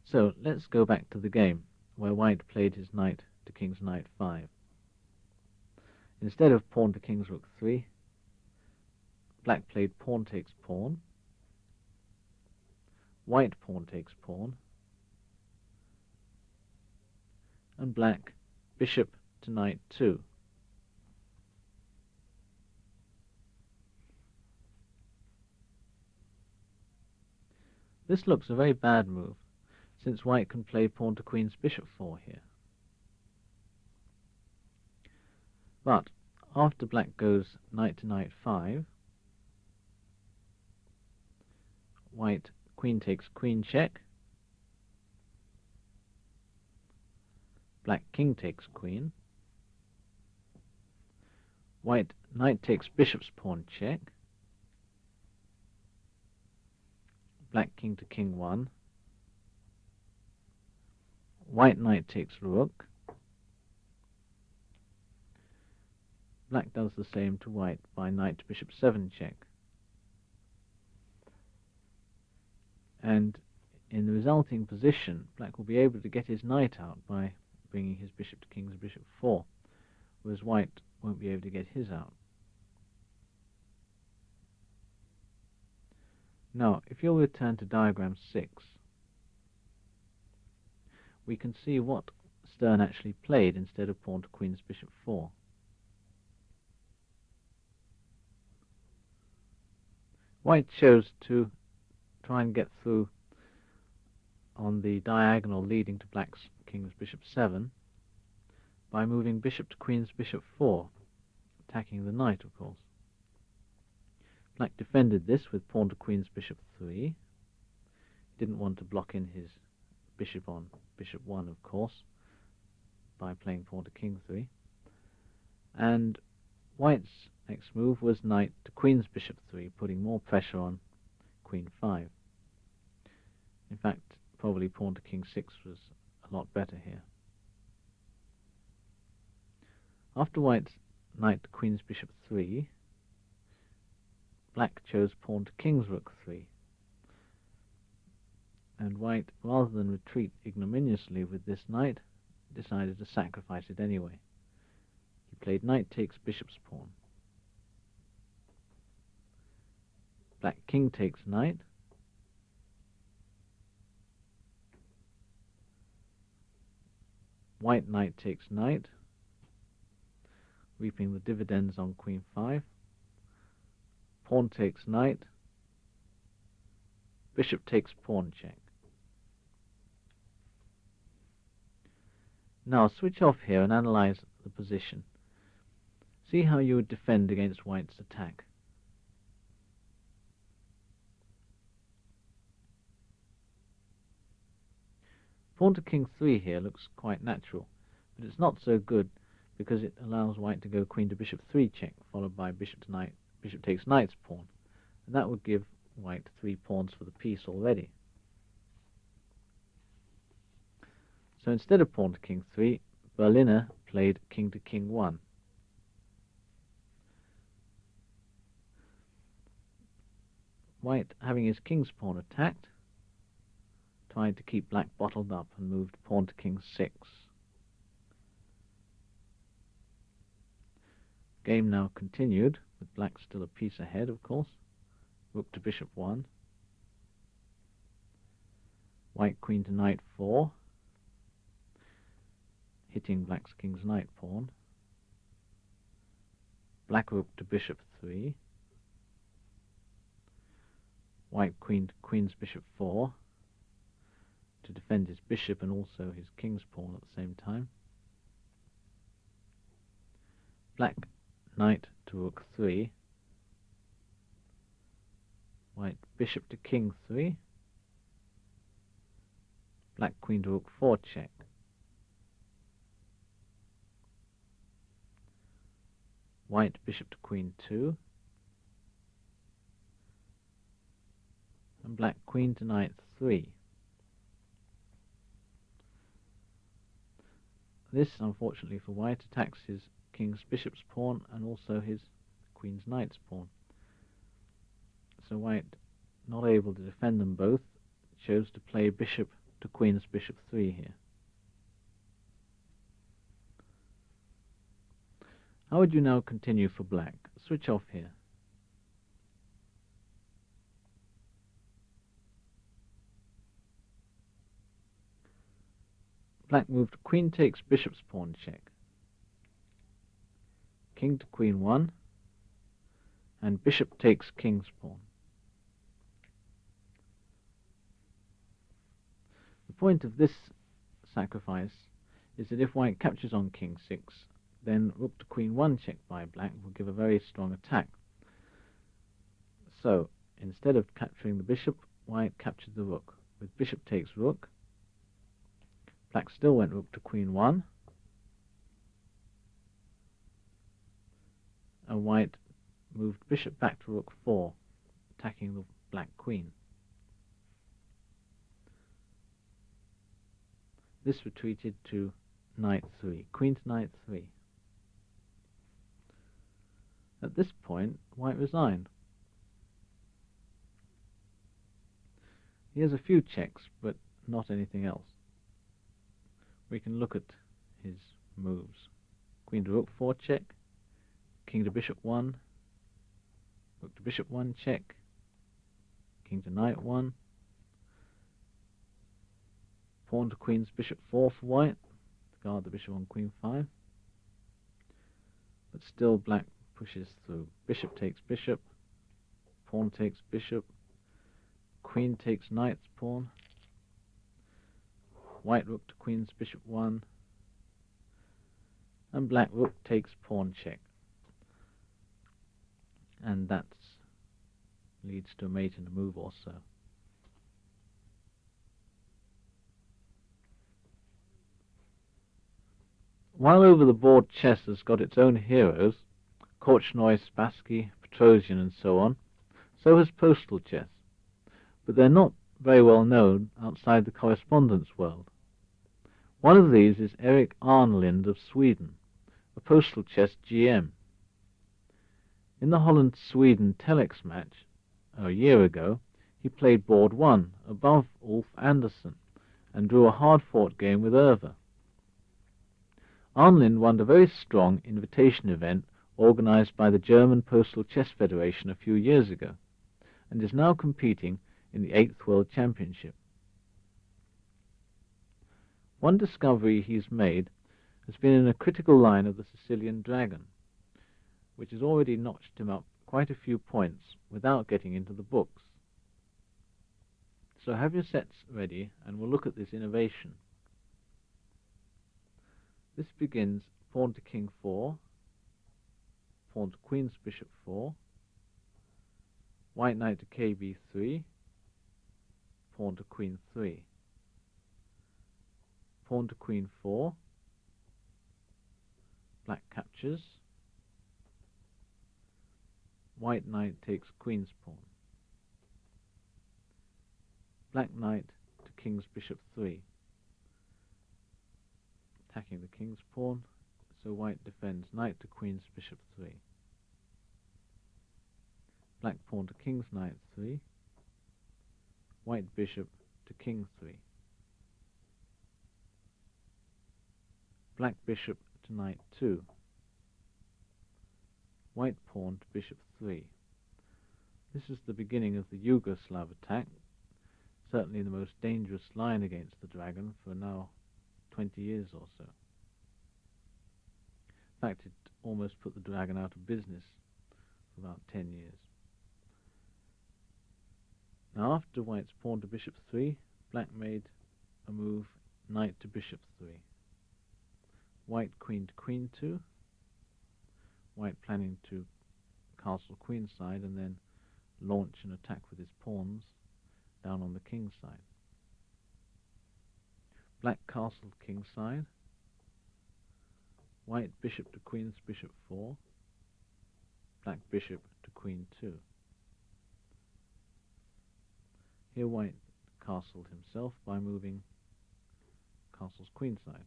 So let's go back to the game, where white played his knight to king's knight 5. Instead of pawn to king's rook 3, black played pawn takes pawn, white pawn takes pawn, and black bishop to knight 2. This looks a very bad move, since white can play pawn to queen's bishop 4 here. But after black goes knight to knight 5, white queen takes queen check, black king takes queen, white knight takes bishop's pawn check, black king to king 1, white knight takes rook, black does the same to white by knight to bishop 7 check. And in the resulting position, black will be able to get his knight out by bringing his bishop to king's bishop 4, whereas white won't be able to get his out. Now, if you'll return to diagram 6, we can see what Stern actually played instead of pawn to queen's bishop 4. White chose to try and get through on the diagonal leading to black's king's bishop 7 by moving bishop to queen's bishop 4, attacking the knight, of course. Black defended this with pawn to queen's bishop 3. He didn't want to block in his bishop on bishop 1, of course, by playing pawn to king 3. And white's next move was knight to queen's bishop 3, putting more pressure on queen 5. In fact, probably pawn to king 6 was a lot better here. After white's knight to queen's bishop 3, black chose pawn to king's rook 3. And white, rather than retreat ignominiously with this knight, decided to sacrifice it anyway. He played knight takes bishop's pawn. Black king takes knight. White knight takes knight, reaping the dividends on queen 5. Pawn takes knight. Bishop takes pawn check. Now switch off here and analyze the position. See how you would defend against white's attack. Pawn to king 3 here looks quite natural, but it's not so good because it allows white to go queen to bishop 3 check, followed by bishop to knight, bishop takes knight's pawn, and that would give white 3 pawns for the piece already. So instead of pawn to king 3, Berliner played king to king 1. White, having his king's pawn attacked, tried to keep black bottled up and moved pawn to king 6. Game now continued, with black still a piece ahead, of course. Rook to bishop 1. White queen to knight 4, hitting black's king's knight pawn. Black rook to bishop 3. White queen to queen's bishop 4, to defend his bishop and also his king's pawn at the same time. Black knight to rook 3. White bishop to king 3. Black queen to rook 4 check. White bishop to queen 2. And black queen to knight 3. This, unfortunately for white, attacks his king's bishop's pawn and also his queen's knight's pawn. So white, not able to defend them both, chose to play bishop to queen's bishop 3 here. How would you now continue for black? Switch off here. Black moved queen takes bishop's pawn check. King to queen 1, and bishop takes king's pawn. The point of this sacrifice is that if white captures on king 6, then rook to queen 1 check by black will give a very strong attack. So, instead of capturing the bishop, white captured the rook. With bishop takes rook, black still went rook to queen 1, and white moved bishop back to rook 4, attacking the black queen. This retreated to knight 3, queen to knight 3. At this point, white resigned. He has a few checks, but not anything else. We can look at his moves. Queen to rook 4 check, king to bishop 1, rook to bishop 1 check, king to knight 1, pawn to queen's bishop 4 for white, to guard the bishop on queen 5. But still black pushes through. Bishop takes bishop, pawn takes bishop, queen takes knight's pawn, white rook to queen's bishop 1, and black rook takes pawn check. And that leads to a mate and a move or so. While over the board chess has got its own heroes, Korchnoi, Spassky, Petrosian and so on, so has Postal Chess, but they're not very well known outside the correspondence world. One of these is Erik Arnlind of Sweden, a Postal Chess GM. In the Holland-Sweden telex match a year ago, he played board 1 above Ulf Andersson and drew a hard-fought game with Erva. Arnlind won a very strong invitation event organized by the German Postal Chess Federation a few years ago, and is now competing in the 8th World Championship. One discovery he's made has been in a critical line of the Sicilian dragon, which has already notched him up quite a few points without getting into the books. So have your sets ready, and we'll look at this innovation. This begins pawn to king 4, pawn to queen's bishop 4, white knight to kb 3, pawn to queen 3, pawn to queen 4, black captures, white knight takes queen's pawn, black knight to king's bishop 3, attacking the king's pawn, so white defends knight to queen's bishop 3, black pawn to king's knight 3, white bishop to king 3, black bishop to knight 2, white pawn to bishop 3. This is the beginning of the Yugoslav attack, certainly the most dangerous line against the dragon for now 20 years or so. In fact, it almost put the dragon out of business for about 10 years. Now, after white's pawn to bishop 3, black made a move knight to bishop 3. White queen to queen 2. White planning to castle queen side and then launch an attack with his pawns down on the king side. Black castled king side. White bishop to queen's bishop 4. Black bishop to queen 2. Here white castled himself by moving castle's queen side.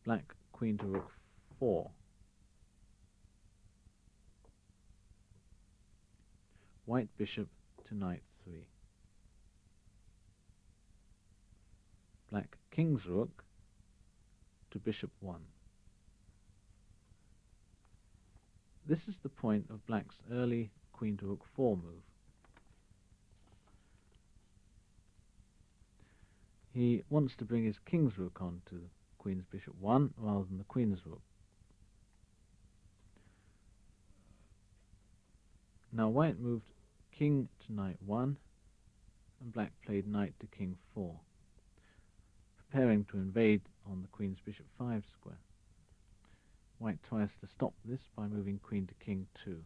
Black queen to rook 4. White bishop to knight 3. Black king's rook to bishop 1. This is the point of black's early queen to rook 4 move. He wants to bring his king's rook on to the queen's bishop 1 rather than the queen's rook. Now white moved king to knight 1 and black played knight to king 4, preparing to invade on the queen's bishop 5 square. White tries to stop this by moving queen to king 2.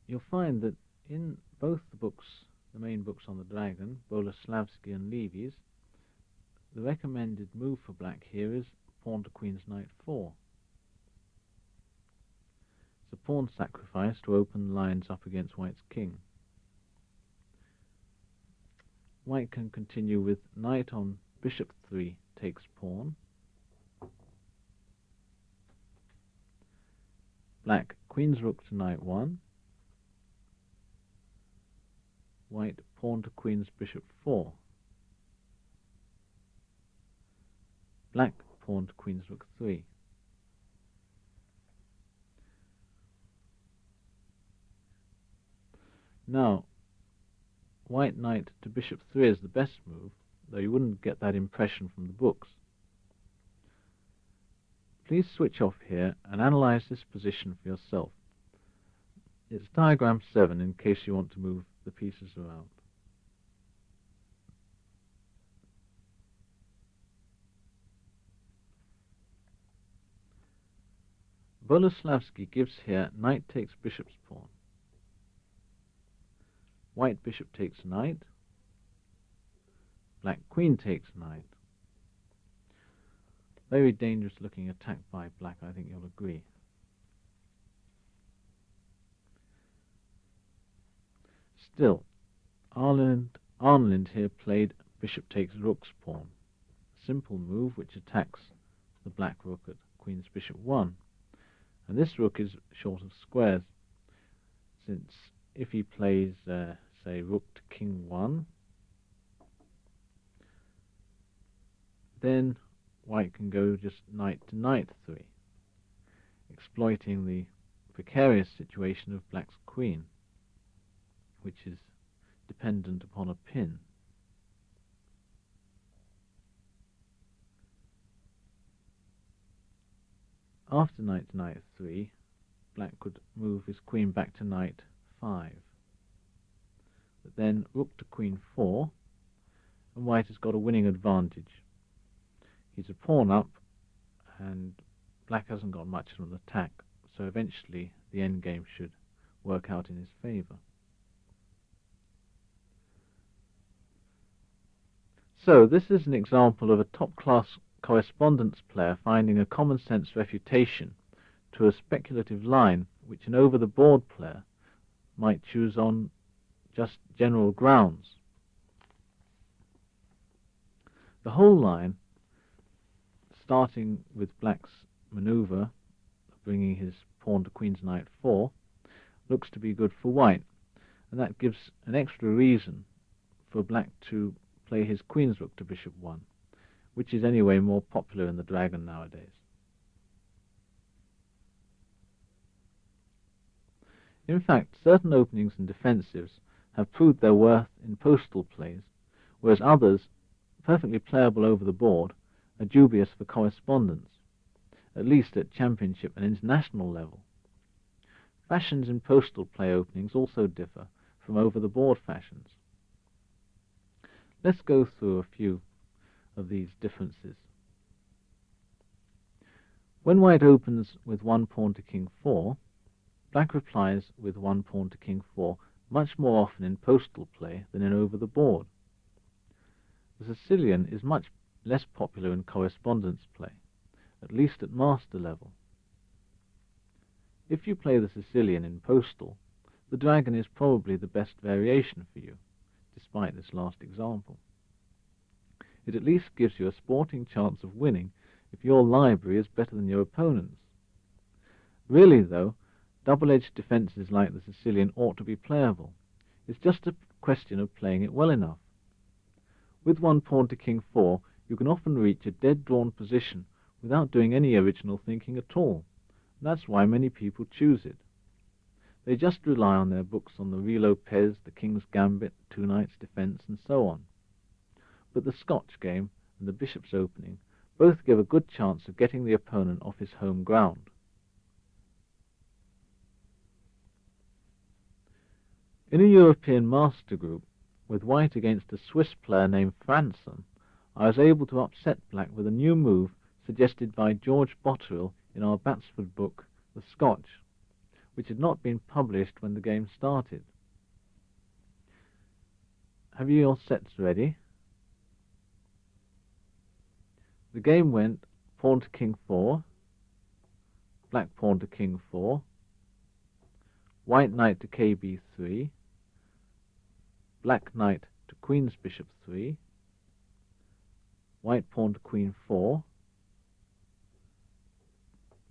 You'll find that in both the books, the main books on the dragon, Boleslavsky and Levy's, the recommended move for black here is pawn to queen's knight 4. It's a pawn sacrifice to open lines up against white's king. White can continue with knight on bishop 3 takes pawn. Black queen's rook to knight 1. White pawn to queen's bishop 4. Black pawn to queen's rook 3. Now, white knight to bishop 3 is the best move, though you wouldn't get that impression from the books. Please switch off here and analyze this position for yourself. It's diagram 7 in case you want to move the pieces around. Boleslavsky gives here knight takes bishop's pawn. White bishop takes knight. Black queen takes knight. Very dangerous looking attack by black, I think you'll agree. Still, Arnlind here played bishop takes rook's pawn, a simple move which attacks the black rook at queen's bishop 1. And this rook is short of squares, since if he plays, say, rook to king 1, then white can go just knight to knight 3, exploiting the precarious situation of black's queen, which is dependent upon a pin. After knight to knight 3, black could move his queen back to knight 5. But then rook to queen 4, and white has got a winning advantage. He's a pawn up, and black hasn't got much of an attack, so eventually the endgame should work out in his favour. So this is an example of a top-class correspondence player finding a common-sense refutation to a speculative line which an over-the-board player might choose on just general grounds. The whole line, starting with black's maneuver, bringing his pawn to queen's knight 4, looks to be good for white, and that gives an extra reason for black to play his queen's rook to bishop 1, which is anyway more popular in the dragon nowadays. In fact, certain openings and defensives have proved their worth in postal plays, whereas others, perfectly playable over the board, are dubious for correspondence, at least at championship and international level. Fashions in postal play openings also differ from over-the-board fashions. Let's go through a few of these differences. When white opens with one pawn to king 4, black replies with one pawn to king 4 much more often in postal play than in over-the-board. The Sicilian is much less popular in correspondence play, at least at master level. If you play the Sicilian in postal, the dragon is probably the best variation for you, despite this last example. It at least gives you a sporting chance of winning if your library is better than your opponent's. Really, though, double-edged defences like the Sicilian ought to be playable. It's just a question of playing it well enough. With one pawn to king 4, you can often reach a dead-drawn position without doing any original thinking at all. That's why many people choose it. They just rely on their books on the Re Lopez, the King's Gambit, Two Knights Defence, and so on. But the Scotch game and the Bishop's Opening both give a good chance of getting the opponent off his home ground. In a European master group, with white against a Swiss player named Franson, I was able to upset black with a new move suggested by George Botterill in our Batsford book, The Scotch, which had not been published when the game started. Have you your sets ready? The game went pawn to king 4, black pawn to king 4, white knight to kb3, black knight to queen's bishop 3, white pawn to queen 4,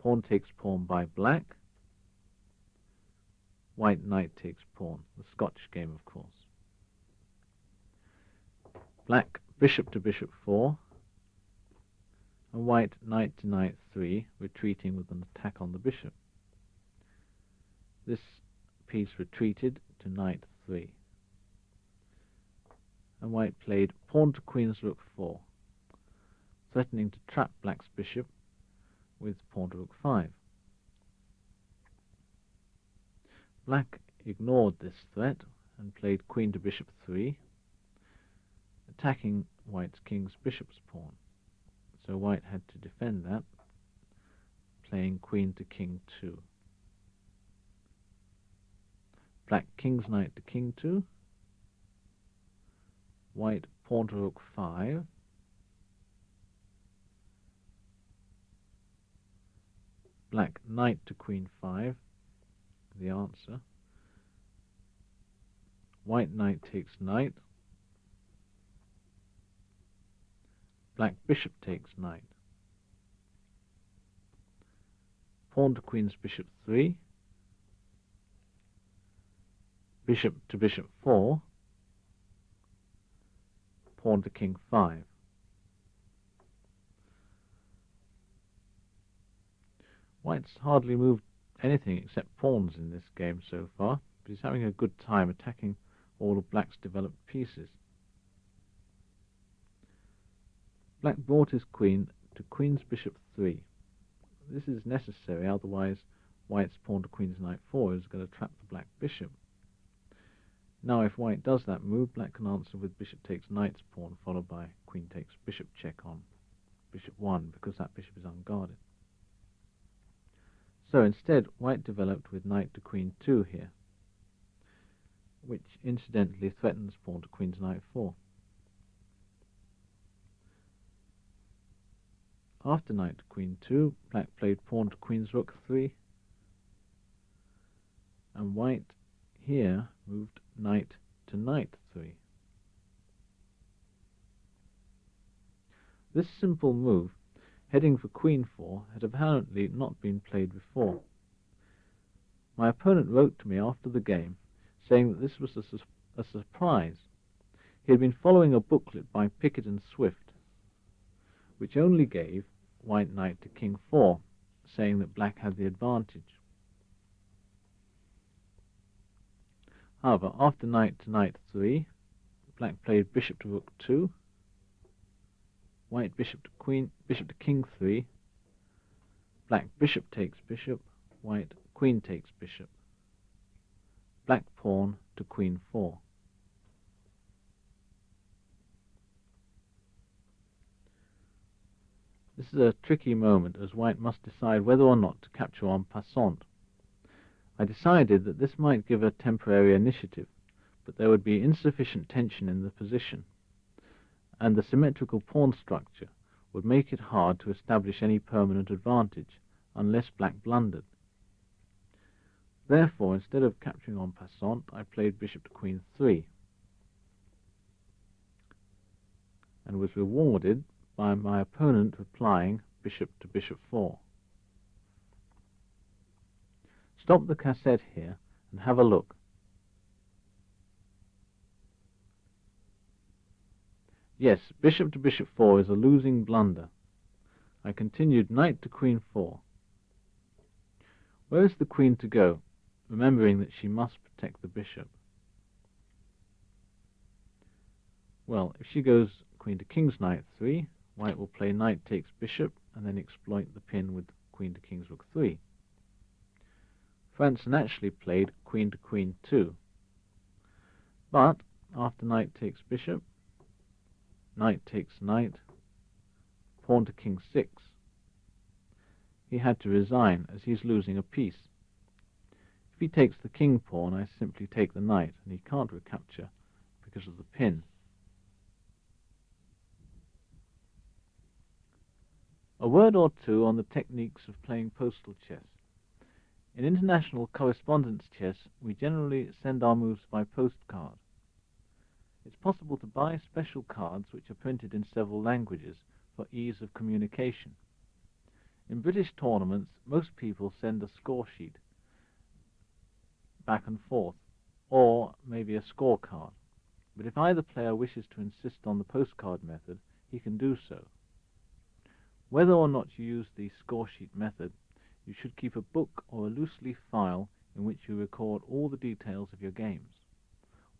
pawn takes pawn by black, white knight takes pawn, the Scotch game of course. Black bishop to bishop 4, and white knight to knight 3, retreating with an attack on the bishop. This piece retreated to knight 3. And white played pawn to queen's rook 4, threatening to trap black's bishop with pawn to rook 5. Black ignored this threat and played queen to bishop 3, attacking white's king's bishop's pawn. So white had to defend that, playing queen to king 2. Black king's knight to king 2, white pawn to rook 5, black knight to queen 5, the answer. White knight takes knight, black bishop takes knight, pawn to queen's bishop 3, bishop to bishop 4, pawn to king 5. White's hardly moved anything except pawns in this game so far, but he's having a good time attacking all of black's developed pieces. Black brought his queen to queen's bishop 3. This is necessary, otherwise white's pawn to queen's knight 4 is going to trap the black bishop. Now if white does that move, black can answer with bishop takes knight's pawn, followed by queen takes bishop check on bishop 1, because that bishop is unguarded. So instead, white developed with knight to queen 2 here, which incidentally threatens pawn to queen's knight 4. After knight to queen 2, black played pawn to queen's rook 3, and white here moved knight to knight 3. This simple move, heading for queen 4, had apparently not been played before. My opponent wrote to me after the game, saying that this was a surprise. He had been following a booklet by Pickett and Swift, which only gave white knight to king 4, saying that black had the advantage. However, after knight to knight 3, black played bishop to rook 2, white bishop to king 3, black bishop takes bishop, white queen takes bishop, black pawn to queen 4. This is a tricky moment, as white must decide whether or not to capture en passant. I decided that this might give a temporary initiative, but there would be insufficient tension in the position, and the symmetrical pawn structure would make it hard to establish any permanent advantage unless black blundered. Therefore, instead of capturing en passant, I played bishop to queen 3, and was rewarded by my opponent replying bishop to bishop 4. Stop the cassette here and have a look. Yes, bishop to bishop 4 is a losing blunder. I continued knight to queen 4. Where is the queen to go, remembering that she must protect the bishop? Well, if she goes queen to king's knight 3, white will play knight takes bishop and then exploit the pin with queen to king's rook 3. France naturally played queen to queen 2. But after knight takes bishop, knight takes knight, pawn to king 6, he had to resign as he's losing a piece. If he takes the king pawn, I simply take the knight, and he can't recapture because of the pin. A word or two on the techniques of playing postal chess. In international correspondence chess, we generally send our moves by postcard. It's possible to buy special cards which are printed in several languages for ease of communication. In British tournaments, most people send a score sheet back and forth, or maybe a scorecard. But if either player wishes to insist on the postcard method, he can do so. Whether or not you use the score sheet method, you should keep a book or a loose leaf file in which you record all the details of your games,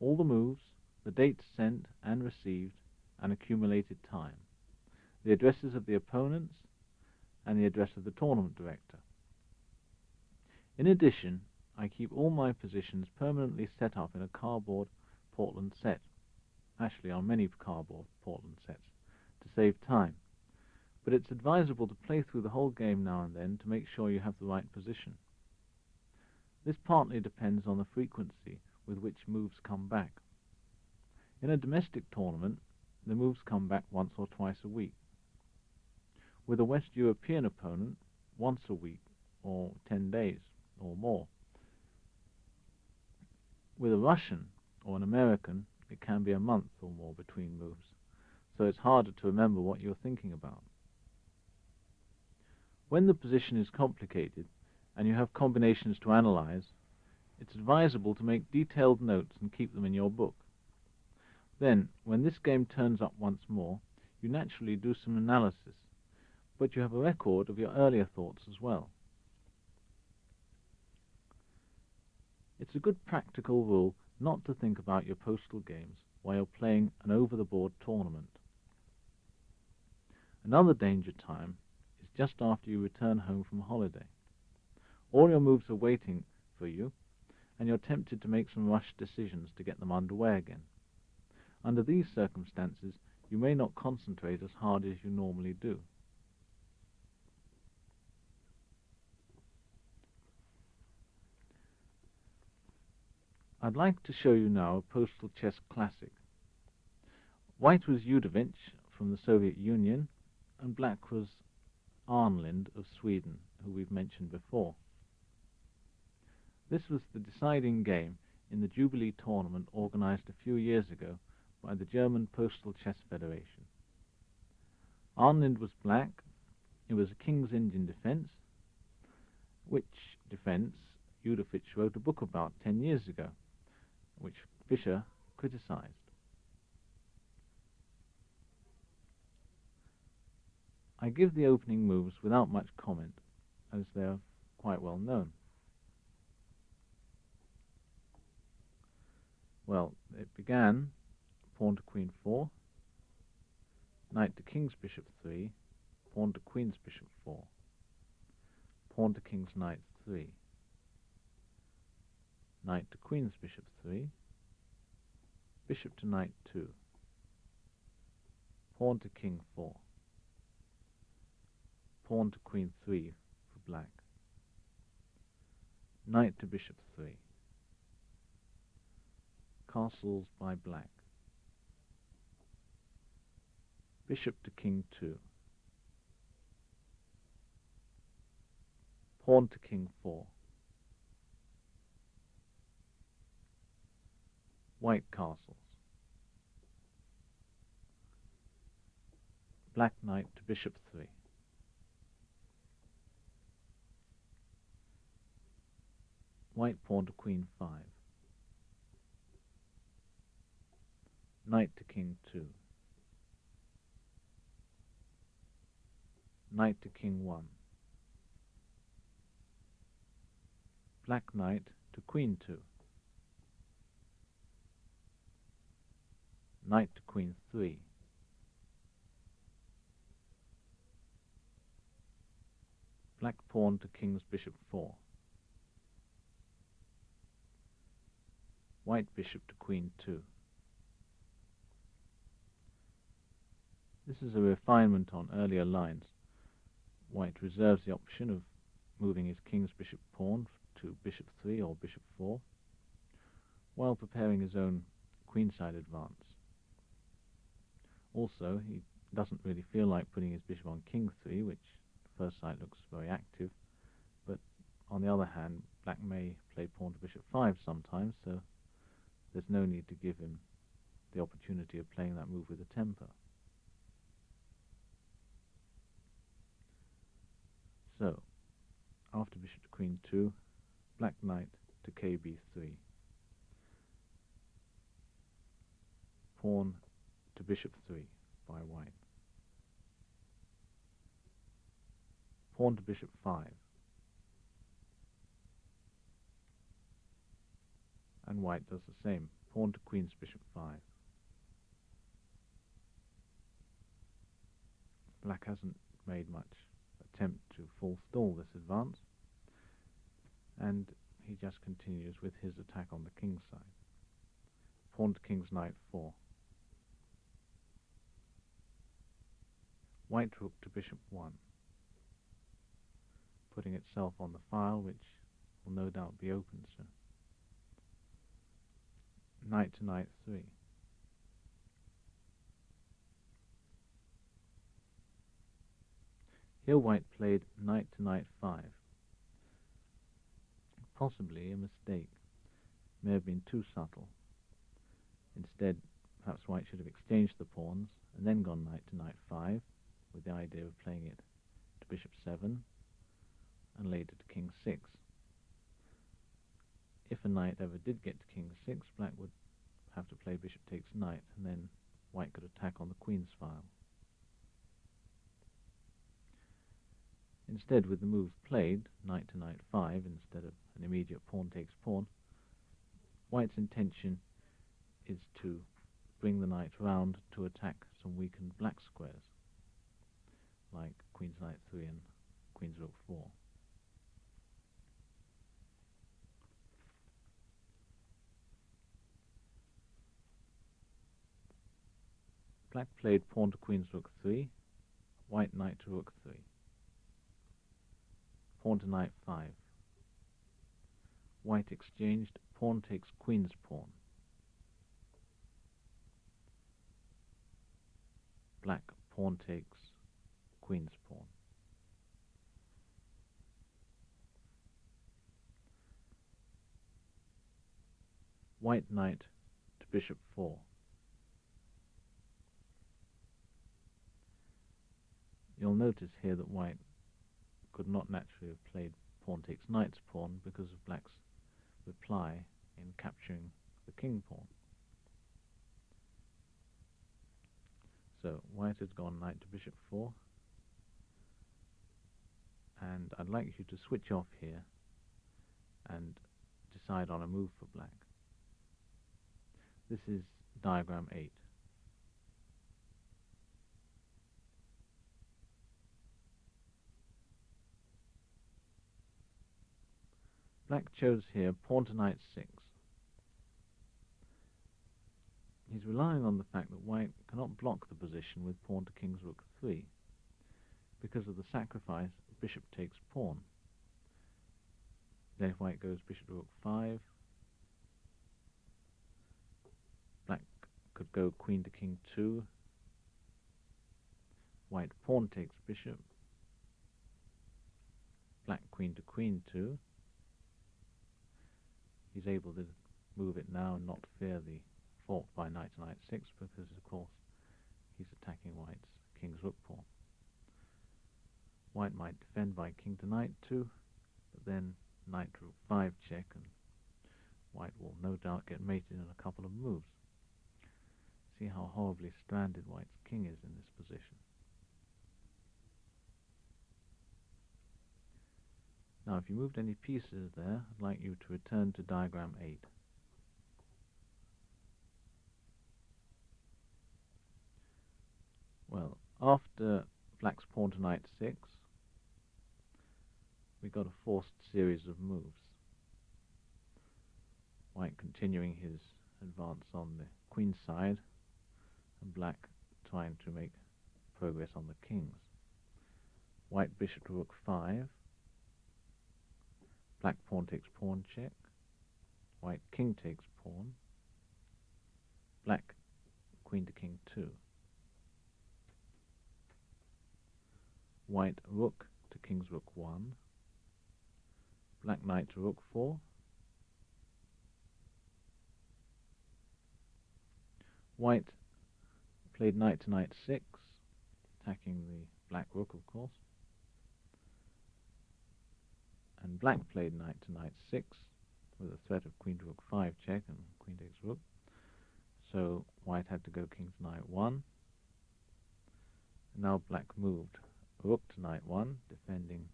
all the moves, the dates sent and received, and accumulated time, the addresses of the opponents, and the address of the tournament director. In addition, I keep all my positions permanently set up in a cardboard Portland set, actually on many cardboard Portland sets, to save time. But it's advisable to play through the whole game now and then to make sure you have the right position. This partly depends on the frequency with which moves come back. In a domestic tournament, the moves come back once or twice a week. With a West European opponent, once a week, or 10 days, or more. With a Russian or an American, it can be a month or more between moves, so it's harder to remember what you're thinking about. When the position is complicated, and you have combinations to analyze, it's advisable to make detailed notes and keep them in your book. Then, when this game turns up once more, you naturally do some analysis, but you have a record of your earlier thoughts as well. It's a good practical rule not to think about your postal games while you're playing an over-the-board tournament. Another danger time is just after you return home from holiday. All your moves are waiting for you, and you're tempted to make some rushed decisions to get them underway again. Under these circumstances, you may not concentrate as hard as you normally do. I'd like to show you now a postal chess classic. White was Udovich from the Soviet Union, and black was Arnlind of Sweden, who we've mentioned before. This was the deciding game in the Jubilee tournament organized a few years ago by the German Postal Chess Federation. Arnlind was black. It was a King's Indian defense, which defense Udovich wrote a book about 10 years ago, which Fischer criticized. I give the opening moves without much comment, as they are quite well known. Well, it began pawn to queen 4, knight to king's bishop 3, pawn to queen's bishop 4, pawn to king's knight 3, knight to queen's bishop 3, bishop to knight 2, pawn to king 4, pawn to queen 3 for black, knight to bishop 3, castles by black, bishop to king 2, pawn to king 4, white castles, black knight to bishop 3, white pawn to queen 5, knight to king 2, knight to king 1. Black knight to queen 2. Knight to queen 3. Black pawn to king's bishop 4. White bishop to queen 2. This is a refinement on earlier lines. White reserves the option of moving his king's bishop pawn to bishop 3 or bishop 4, while preparing his own queenside advance. Also, he doesn't really feel like putting his bishop on king 3, which at first sight looks very active, but on the other hand, black may play pawn to bishop 5 sometimes, so there's no need to give him the opportunity of playing that move with a temper. So, after bishop to queen 2, black knight to kb3. Pawn to bishop 3 by white. Pawn to bishop 5. And white does the same. Pawn to queen's bishop 5. Black hasn't made much attempt to forestall this advance, and he just continues with his attack on the king's side. Pawn to king's knight 4. White rook to bishop 1, putting itself on the file, which will no doubt be open soon. Knight to knight 3. Here white played knight to knight 5. Possibly a mistake. May have been too subtle. Instead, perhaps white should have exchanged the pawns and then gone knight to knight 5, with the idea of playing it to bishop 7 and later to king 6. If a knight ever did get to king 6, black would have to play bishop takes knight, and then white could attack on the queen's file. Instead, with the move played, knight to knight 5, instead of an immediate pawn takes pawn, white's intention is to bring the knight round to attack some weakened black squares, like queen's knight 3 and queen's rook 4. Black played pawn to queen's rook 3, white knight to rook 3. Pawn to knight 5. White exchanged, pawn takes queen's pawn. Black pawn takes queen's pawn. White knight to bishop 4. You'll notice here that white could not naturally have played pawn takes knight's pawn because of black's reply in capturing the king pawn. So white has gone knight to bishop 4, and I'd like you to switch off here and decide on a move for black. This is diagram 8. Black chose here pawn to knight 6. He's relying on the fact that white cannot block the position with pawn to king's rook 3 because of the sacrifice of bishop takes pawn. Then if white goes bishop to rook 5, black could go queen to king 2, white pawn takes bishop, black queen to queen 2. He's able to move it now and not fear the fault by knight to knight 6 because, of course, he's attacking white's king's rook pawn. White might defend by king to knight 2, but then knight to rook 5 check, and white will no doubt get mated in a couple of moves. See how horribly stranded white's king is in this position. Now if you moved any pieces there, I'd like you to return to diagram 8. Well, after black's pawn to knight 6, we got a forced series of moves. White continuing his advance on the queen's side, and black trying to make progress on the king's. White bishop to rook 5, black pawn takes pawn check, white king takes pawn, black queen to king 2, white rook to king's rook 1, black knight to rook 4, white played knight to knight 6, attacking the black rook, of course, and black played knight to knight 6 with a threat of queen to rook 5 check and queen takes rook. So white had to go king to knight 1. And now black moved rook to knight 1, defending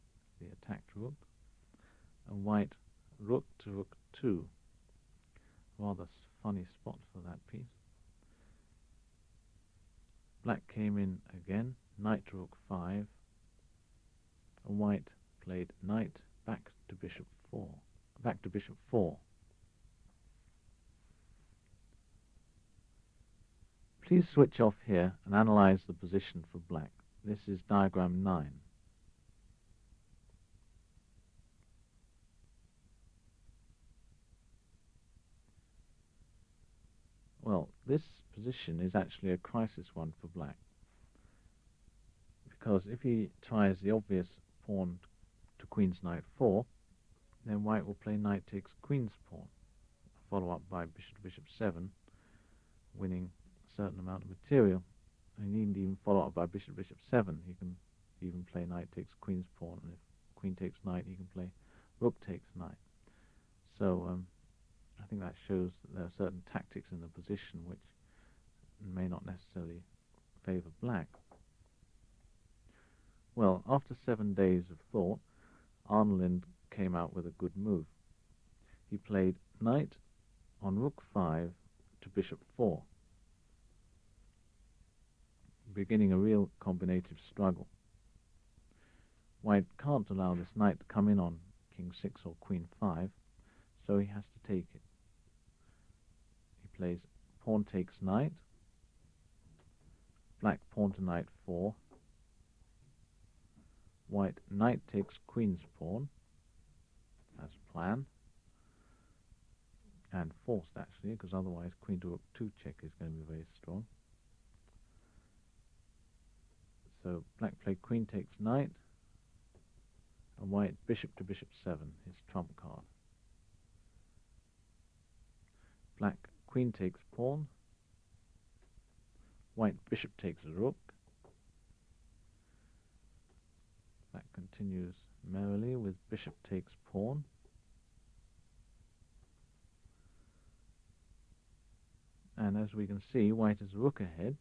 the attacked rook, and white rook to rook 2. Rather funny spot for that piece. Black came in again, knight to rook 5, and white played knight back to bishop 4. Please switch off here and analyze the position for black. This is diagram 9. Well, this position is actually a crisis one for black, because if he tries the obvious pawn to queen's knight 4, then white will play knight takes queen's pawn, follow up by bishop to bishop 7, winning a certain amount of material. And he needn't even follow up by bishop to bishop 7. He can even play knight takes queen's pawn, and if queen takes knight, he can play rook takes knight. So I think that shows that there are certain tactics in the position which may not necessarily favor black. Well, after 7 days of thought, Arnlind came out with a good move. He played knight on rook 5 to bishop 4, beginning a real combinative struggle. White can't allow this knight to come in on king 6 or queen 5, so he has to take it. He plays pawn takes knight, black pawn to knight 4, white knight takes queen's pawn, as planned, and forced actually, because otherwise queen to rook 2 check is going to be very strong. So black played queen takes knight, and white bishop to bishop 7, his trump card. Black queen takes pawn, white bishop takes rook. Black continues merrily with bishop takes pawn. And as we can see, white is rook ahead,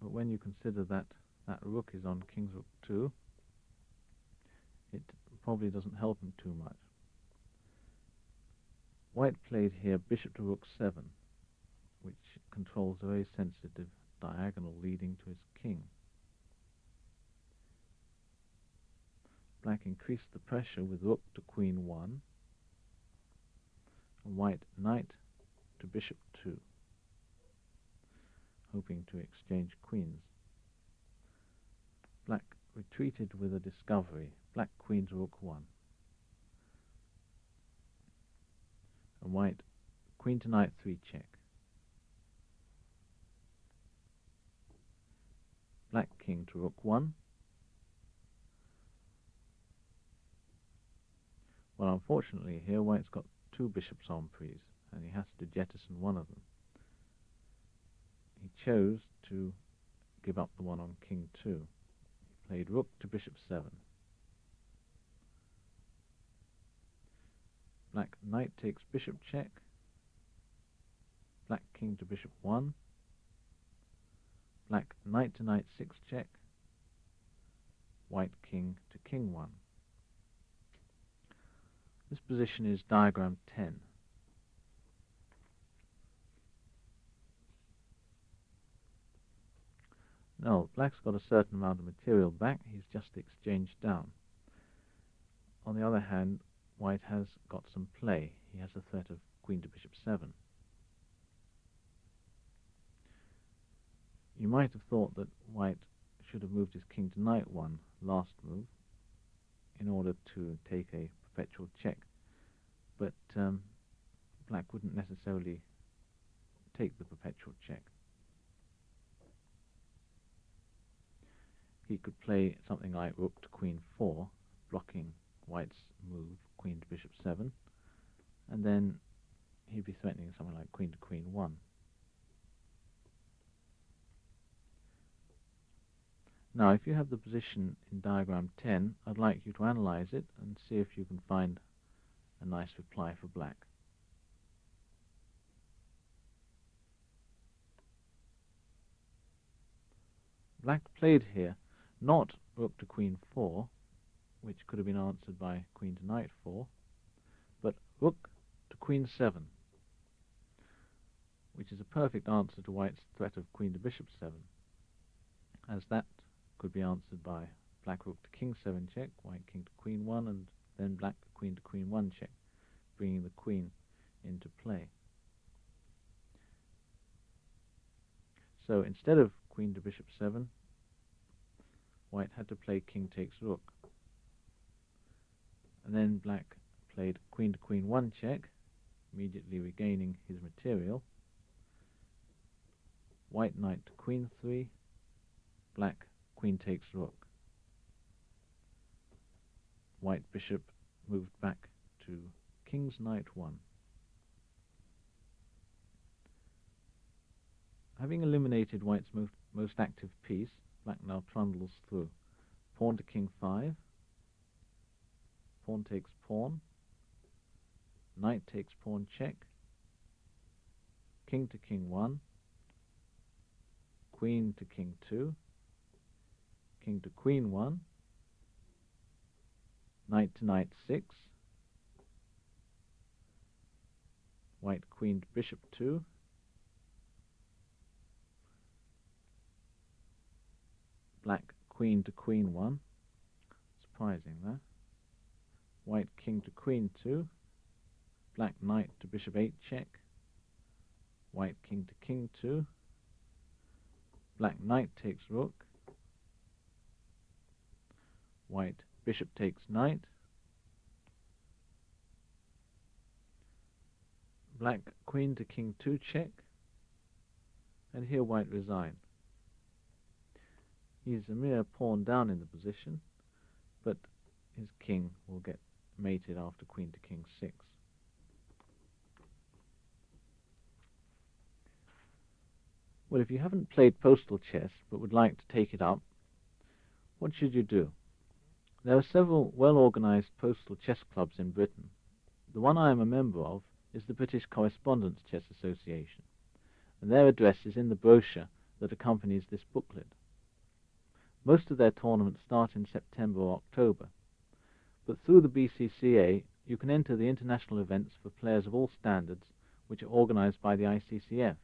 but when you consider that that rook is on king's rook 2, it probably doesn't help him too much. White played here bishop to rook 7, which controls a very sensitive diagonal leading to his king. Black increased the pressure with rook to queen 1, and white knight to bishop 2, hoping to exchange queens. Black retreated with a discovery, black queen to rook 1, and white queen to knight 3 check. Black king to rook 1. Well, unfortunately here white's got 2 bishops en prise, and he has to jettison one of them. He chose to give up the one on king 2. He played rook to bishop 7. Black knight takes bishop check, black king to bishop 1, black knight to knight 6 check, white king to king 1. This position is diagram 10. No, black's got a certain amount of material back, he's just exchanged down. On the other hand, white has got some play. He has a threat of queen to bishop 7. You might have thought that white should have moved his king to knight 1 last move in order to take a perpetual check, but black wouldn't necessarily take the perpetual check. He could play something like rook to queen 4, blocking white's move, queen to bishop 7, and then he'd be threatening something like queen to queen 1. Now, if you have the position in diagram 10, I'd like you to analyze it and see if you can find a nice reply for black. Black played here not rook to queen 4, which could have been answered by queen to knight 4, but rook to queen 7, which is a perfect answer to white's threat of queen to bishop 7, as that could be answered by black rook to king 7 check, white king to queen 1, and then black queen to queen 1 check, bringing the queen into play. So instead of queen to bishop 7, white had to play king takes rook. And then black played queen to queen 1 check, immediately regaining his material. White knight to queen 3, black queen takes rook. White bishop moved back to king's knight 1. Having eliminated white's most active piece, black now trundles through. Pawn to king 5, pawn takes pawn, knight takes pawn check, king to king 1, queen to king 2, king to queen 1, knight to knight 6, white queen to bishop 2, black queen to queen 1, surprising there, white king to queen 2, black knight to bishop 8 check, white king to king 2, black knight takes rook, white bishop takes knight, black queen to king 2 check, and here white resigned. He's a mere pawn down in the position, but his king will get mated after queen to king 6. Well, if you haven't played Postal Chess but would like to take it up, what should you do? There are several well-organized postal chess clubs in Britain. The one I am a member of is the British Correspondence Chess Association, and their address is in the brochure that accompanies this booklet. Most of their tournaments start in September or October, but through the BCCA you can enter the international events for players of all standards which are organized by the ICCF.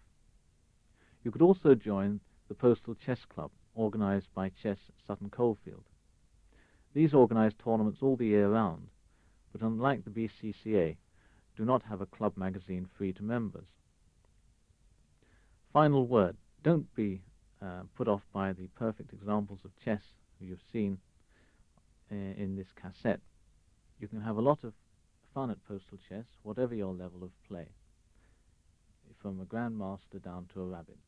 You could also join the Postal Chess Club, organized by Chess Sutton Coldfield. These organize tournaments all the year round, but unlike the BCCA, do not have a club magazine free to members. Final word, don't be put off by the perfect examples of chess you've seen in this cassette. You can have a lot of fun at postal chess, whatever your level of play, from a grandmaster down to a rabbit.